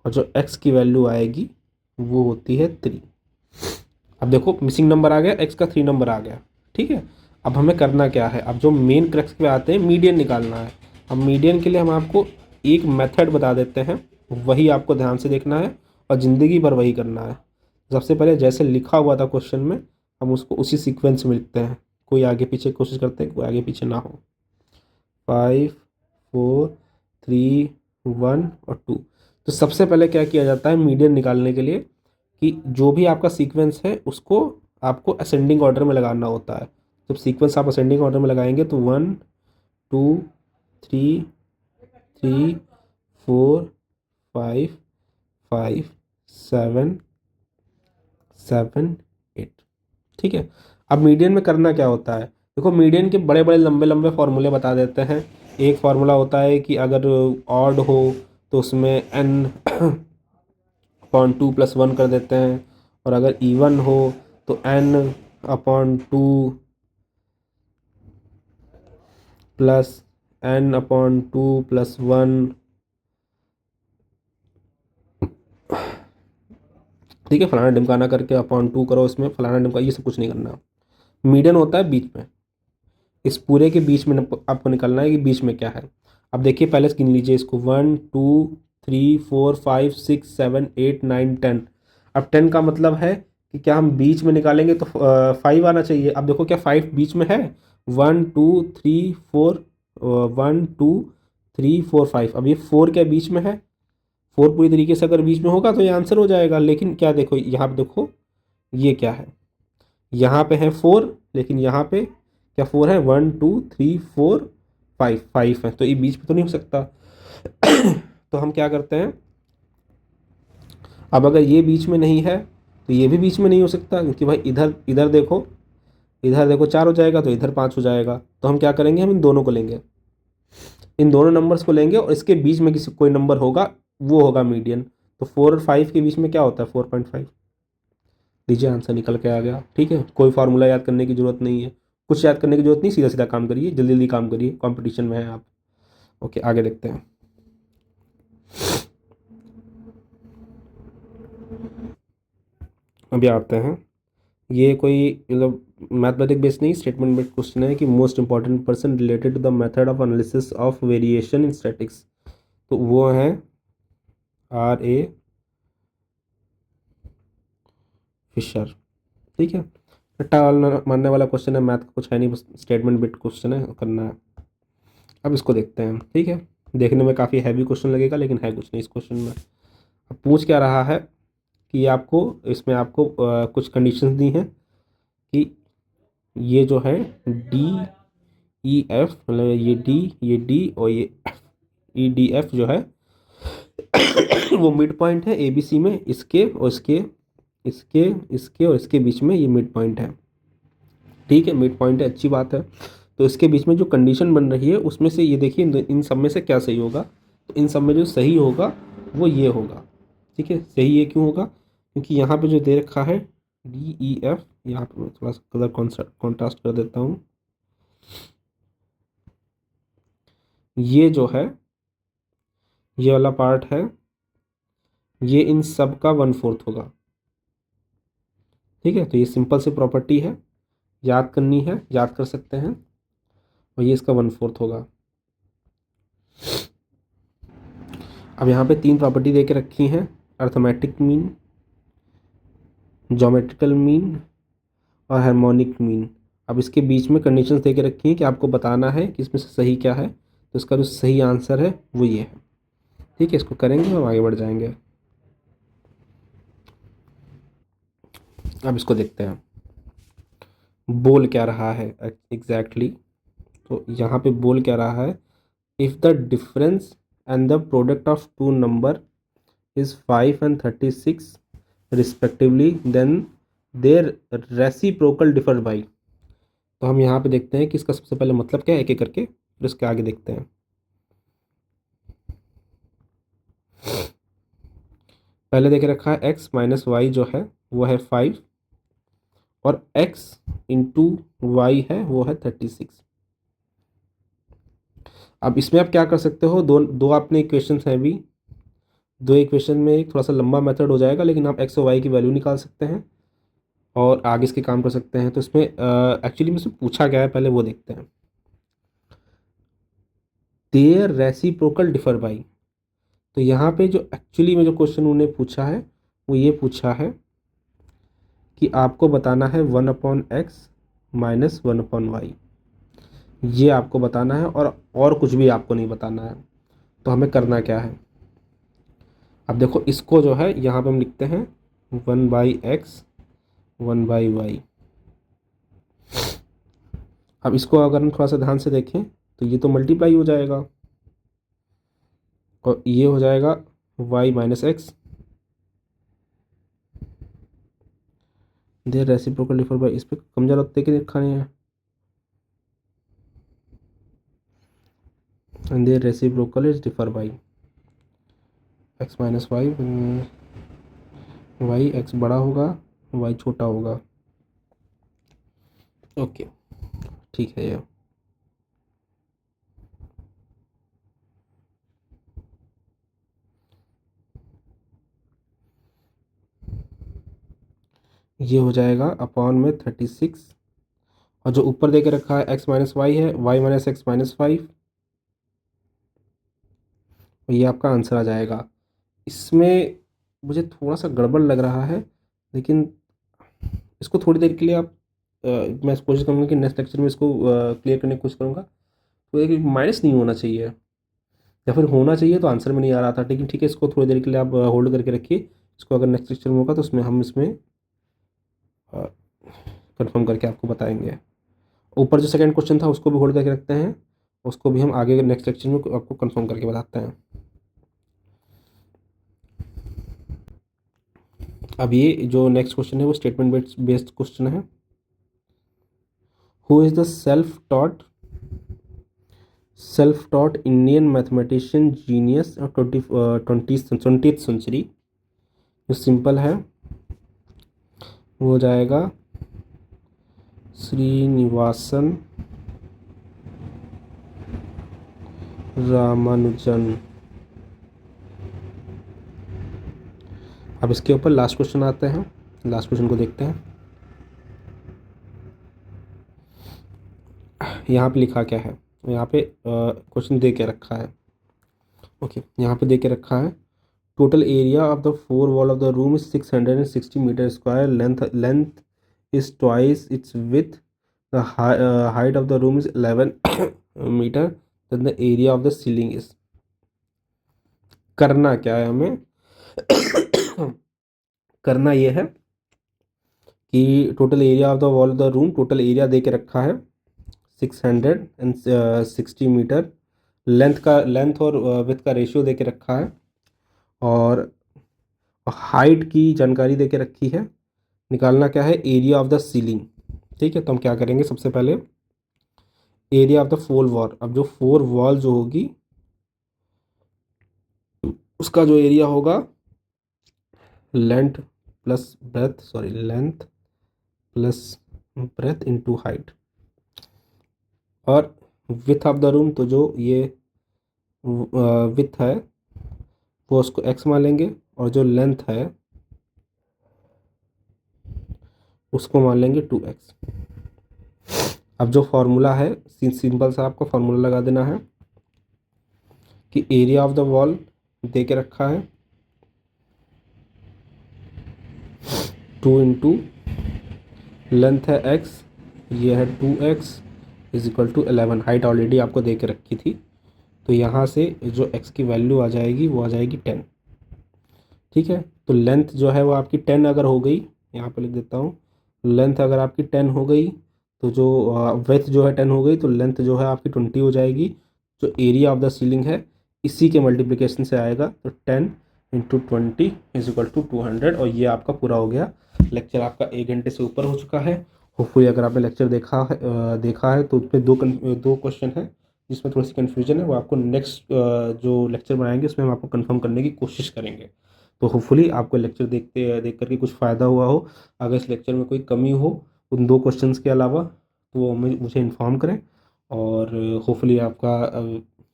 और जो x की वैल्यू आएगी वो होती है 3। अब देखो मिसिंग नंबर आ गया, x का 3 नंबर आ गया। ठीक है, अब हमें करना क्या है, अब जो मेन क्रक्स पे आते हैं, मीडियन निकालना है। अब मीडियन के लिए हम आपको एक मेथड बता देते हैं, वही आपको ध्यान से देखना है और ज़िंदगी भर वही करना है। सबसे पहले जैसे लिखा हुआ था क्वेश्चन में, हम उसको उसी सीक्वेंस में लिखते हैं, कोई आगे पीछे कोशिश करते हैं, कोई आगे पीछे ना हो। 5 4 3 1 और 2। तो सबसे पहले क्या किया जाता है मीडियन निकालने के लिए, कि जो भी आपका सीक्वेंस है उसको आपको असेंडिंग ऑर्डर में लगाना होता है। जब सीक्वेंस आप असेंडिंग ऑर्डर में लगाएंगे तो 1 2 3 3 4 5 5 7 7 8। ठीक है, अब मीडियन में करना क्या होता है, देखो मीडियन के बड़े बड़े लंबे लंबे फॉर्मूले बता देते हैं। एक फार्मूला होता है कि अगर ऑड हो तो उसमें n अपॉन 2+1 कर देते हैं, और अगर इवन हो तो n upon 2 plus n upon 2+1। ठीक है, फलाना ढिमकाना करके अपॉन 2 करो, इसमें फलाना ढिमका, ये सब कुछ नहीं करना। मीडियन होता है बीच में, इस पूरे के बीच में आपको निकालना है कि बीच में क्या है। अब देखिए पहले गिन लीजिए इसको, 1 2 3 4 5 6 7 8 9 10। अब 10 का मतलब है कि क्या हम बीच में निकालेंगे तो 5 आना चाहिए। अब देखो क्या 5 बीच में है, 1 2 3 4, 1 2 3 4 5। अब ये 4 क्या बीच में है, 4 पूरी तरीके से अगर बीच में होगा तो ये आंसर हो जाएगा। लेकिन क्या देखो यहाँ पे, देखो ये क्या है, यहाँ पे है 4, लेकिन यहाँ पे क्या 4 है, 1 2 3 4 5 5 है, तो ये बीच में तो नहीं हो सकता। तो हम क्या करते हैं, अब अगर ये बीच में नहीं है तो ये भी बीच में नहीं हो सकता, क्योंकि भाई इधर इधर देखो, इधर देखो 4 हो जाएगा तो इधर 5 हो जाएगा। तो हम क्या करेंगे, हम इन दोनों को लेंगे, इन दोनों नंबर्स को लेंगे, और इसके बीच में किसी कोई नंबर होगा वो होगा मीडियन। तो 4 और 5 के बीच में क्या होता है, 4.5। लीजिए आंसर निकल के आ गया। ठीक है, कोई फार्मूला याद करने की जरूरत नहीं है, कुछ याद करने की जरूरत नहीं, सीधा सीधा काम करिए, जल्दी जल्दी काम करिए, कंपटीशन में है आप। ओके, आगे देखते हैं। अभी आते हैं, ये कोई मतलब मैथमेटिक बेस्ड नहीं, स्टेटमेंट बेस्ड क्वेश्चन है कि most important person related to the method of analysis of variation in statics. तो वो हैं R.A. फिशर। ठीक है, रट्टा मारने वाला क्वेश्चन है, मैथ का कुछ है नहीं, बस स्टेटमेंट बेस्ड क्वेश्चन है, करना है। अब इसको देखते हैं। ठीक है, देखने में काफ़ी हैवी क्वेश्चन लगेगा, लेकिन है कुछ नहीं इस क्वेश्चन में। अब पूछ क्या रहा है कि आपको इसमें आपको कुछ कंडीशंस दी हैं कि ये जो है DEF, मतलब ये D और ये EDF जो है वो मिड पॉइंट है ABC में, इसके और इसके और इसके बीच में ये मिड पॉइंट है। ठीक है, मिड पॉइंट है, अच्छी बात है। तो इसके बीच में जो कंडीशन बन रही है उसमें से ये देखिए इन सब में से क्या सही होगा, तो इन सब में जो सही होगा वो ये होगा। ठीक है, सही ये क्यों होगा, क्योंकि यहाँ पे जो दे रखा है DEF, यहाँ पे मैं थोड़ा सा कलर कॉन्ट्रास्ट कर देता हूँ, ये जो है ये वाला पार्ट है, ये इन सब का 1/4 होगा। ठीक है, तो ये सिंपल सी प्रॉपर्टी है, याद करनी है, याद कर सकते हैं, और ये इसका 1/4 होगा। अब यहाँ पे 3 प्रॉपर्टी दे के रखी हैं, अर्थमेटिक मीन, ज्योमेट्रिकल मीन और हार्मोनिक मीन। अब इसके बीच में कंडीशंस दे के रखी हैं कि आपको बताना है कि इसमें से सही क्या है, तो इसका जो सही आंसर है वो ये है। ठीक है, इसको करेंगे, हम आगे बढ़ जाएंगे। अब इसको देखते हैं बोल क्या रहा है एग्जैक्टली। तो यहाँ पे बोल क्या रहा है, if the difference and the product of two number is 5 and 36 respectively, then their reciprocal differ by. तो हम यहाँ पे देखते हैं कि इसका सबसे पहले मतलब क्या है, एक एक करके, फिर उसके आगे देखते हैं। पहले देख रखा है x माइनस वाई जो है वो है 5, और x इंटू वाई है वो है 36। अब इसमें आप क्या कर सकते हो, दो दो आपने इक्वेशन हैं भी, दो इक्वेशन में एक थोड़ा सा लंबा मेथड हो जाएगा, लेकिन आप x और y की वैल्यू निकाल सकते हैं और आगे इसके काम कर सकते हैं। तो इसमें एक्चुअली में इसमें पूछा गया है, पहले वो देखते हैं। देयर रेसिप्रोकल डिफर बाई, तो यहाँ पे जो एक्चुअली में जो क्वेश्चन उन्होंने पूछा है वो ये पूछा है कि आपको बताना है 1/x माइनस 1/y, ये आपको बताना है, और कुछ भी आपको नहीं बताना है। तो हमें करना क्या है, अब देखो इसको जो है यहाँ पे हम लिखते हैं 1/x 1/y। अब इसको अगर हम थोड़ा सा ध्यान से देखें तो ये तो मल्टीप्लाई हो जाएगा, और ये हो जाएगा y minus x, their reciprocal differ by, इस पर कम ज़्यादा होते कि लिखा नहीं है, and their reciprocal is differ by x minus y, y x बड़ा होगा, वाई छोटा होगा। ओके ठीक है। ये हो जाएगा अपॉन में 36, और जो ऊपर दे के रखा है एक्स माइनस वाई है, वाई माइनस एक्स माइनस 5, और ये आपका आंसर आ जाएगा। इसमें मुझे थोड़ा सा गड़बड़ लग रहा है, लेकिन इसको थोड़ी देर के लिए आप मैं कोशिश करूँगा कि नेक्स्ट लेक्चर में इसको क्लियर करने की कोशिश करूँगा। तो एक माइनस नहीं होना चाहिए, या फिर होना चाहिए तो आंसर में नहीं आ रहा था, लेकिन ठीक है, इसको थोड़ी देर के लिए आप होल्ड करके रखिए। इसको अगर नेक्स्ट लेक्चर में होगा तो उसमें हम इसमें कंफर्म करके आपको बताएंगे। ऊपर जो सेकंड क्वेश्चन था उसको भी होल्ड करके रखते हैं, उसको भी हम आगे नेक्स्ट लेक्चर में आपको कंफर्म करके बताते हैं। अब ये जो नेक्स्ट क्वेश्चन है वो स्टेटमेंट बेस्ड क्वेश्चन है। Who is the self taught Indian mathematician genius of 20th century? जो सिंपल है वो हो जाएगा श्रीनिवासन रामानुजन। अब इसके ऊपर लास्ट क्वेश्चन आते हैं, लास्ट क्वेश्चन को देखते हैं। यहाँ पे लिखा क्या है, यहाँ पे क्वेश्चन दे के रखा है। ओके, यहाँ पे दे के रखा है total area of the four wall of the room is 660 metre square, length is twice its width, the height of the room is 11 metre, then the area of the ceiling is. करना क्या है हमें करना ये है कि total area of the wall of the room, total area दे के रखा है 660 मीटर, लेंथ और विथ का रेशियो दे के रखा है, और हाइट की जानकारी दे के रखी है। निकालना क्या है, एरिया ऑफ द सीलिंग। ठीक है, तो हम क्या करेंगे, सबसे पहले area of the four wall, अब जो फोर वॉल जो होगी उसका जो एरिया होगा length plus breadth into height, और विथ ऑफ द रूम, तो जो ये विथ है वो उसको x मान लेंगे, और जो लेंथ है उसको मान लेंगे 2x। अब जो फॉर्मूला है, सिंपल सा आपको फॉर्मूला लगा देना है कि एरिया ऑफ द वॉल दे के रखा है 2 इंटू लेंथ है x, ये है 2x is equal to 11। Height already आपको दे के रखी थी, तो यहाँ से जो x की वैल्यू आ जाएगी वो आ जाएगी 10। ठीक है, तो लेंथ जो है वो आपकी 10 अगर हो गई, यहाँ पे लिख देता हूँ, लेंथ अगर आपकी 10 हो गई तो जो विड्थ जो है 10 हो गई, तो लेंथ जो है आपकी 20 हो जाएगी। जो एरिया ऑफ द सीलिंग है इसी के मल्टीप्लिकेशन से आएगा, तो 10 इंटू 20 इज इक्वल टू 200। और ये आपका पूरा हो गया। लेक्चर आपका 1 घंटे से ऊपर हो चुका है। होपफुली अगर आपने लेक्चर देखा है तो उसमें दो क्वेश्चन है जिसमें थोड़ी सी कन्फ्यूजन है, वो आपको नेक्स्ट जो लेक्चर बनाएंगे उसमें हम आपको कंफर्म करने की कोशिश करेंगे। तो होपफुली आपको लेक्चर देख करके कुछ फ़ायदा हुआ हो। अगर इस लेक्चर में कोई कमी हो उन दो क्वेश्चंस के अलावा तो वो मुझे इन्फॉर्म करें, और होपफुली आपका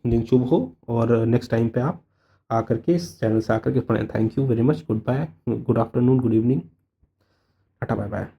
दिन शुभ हो, और नेक्स्ट टाइम पे आप आकर के इस चैनल से आकर के पढ़ें। Thank you very much, good bye, good afternoon, good evening, tata bye bye.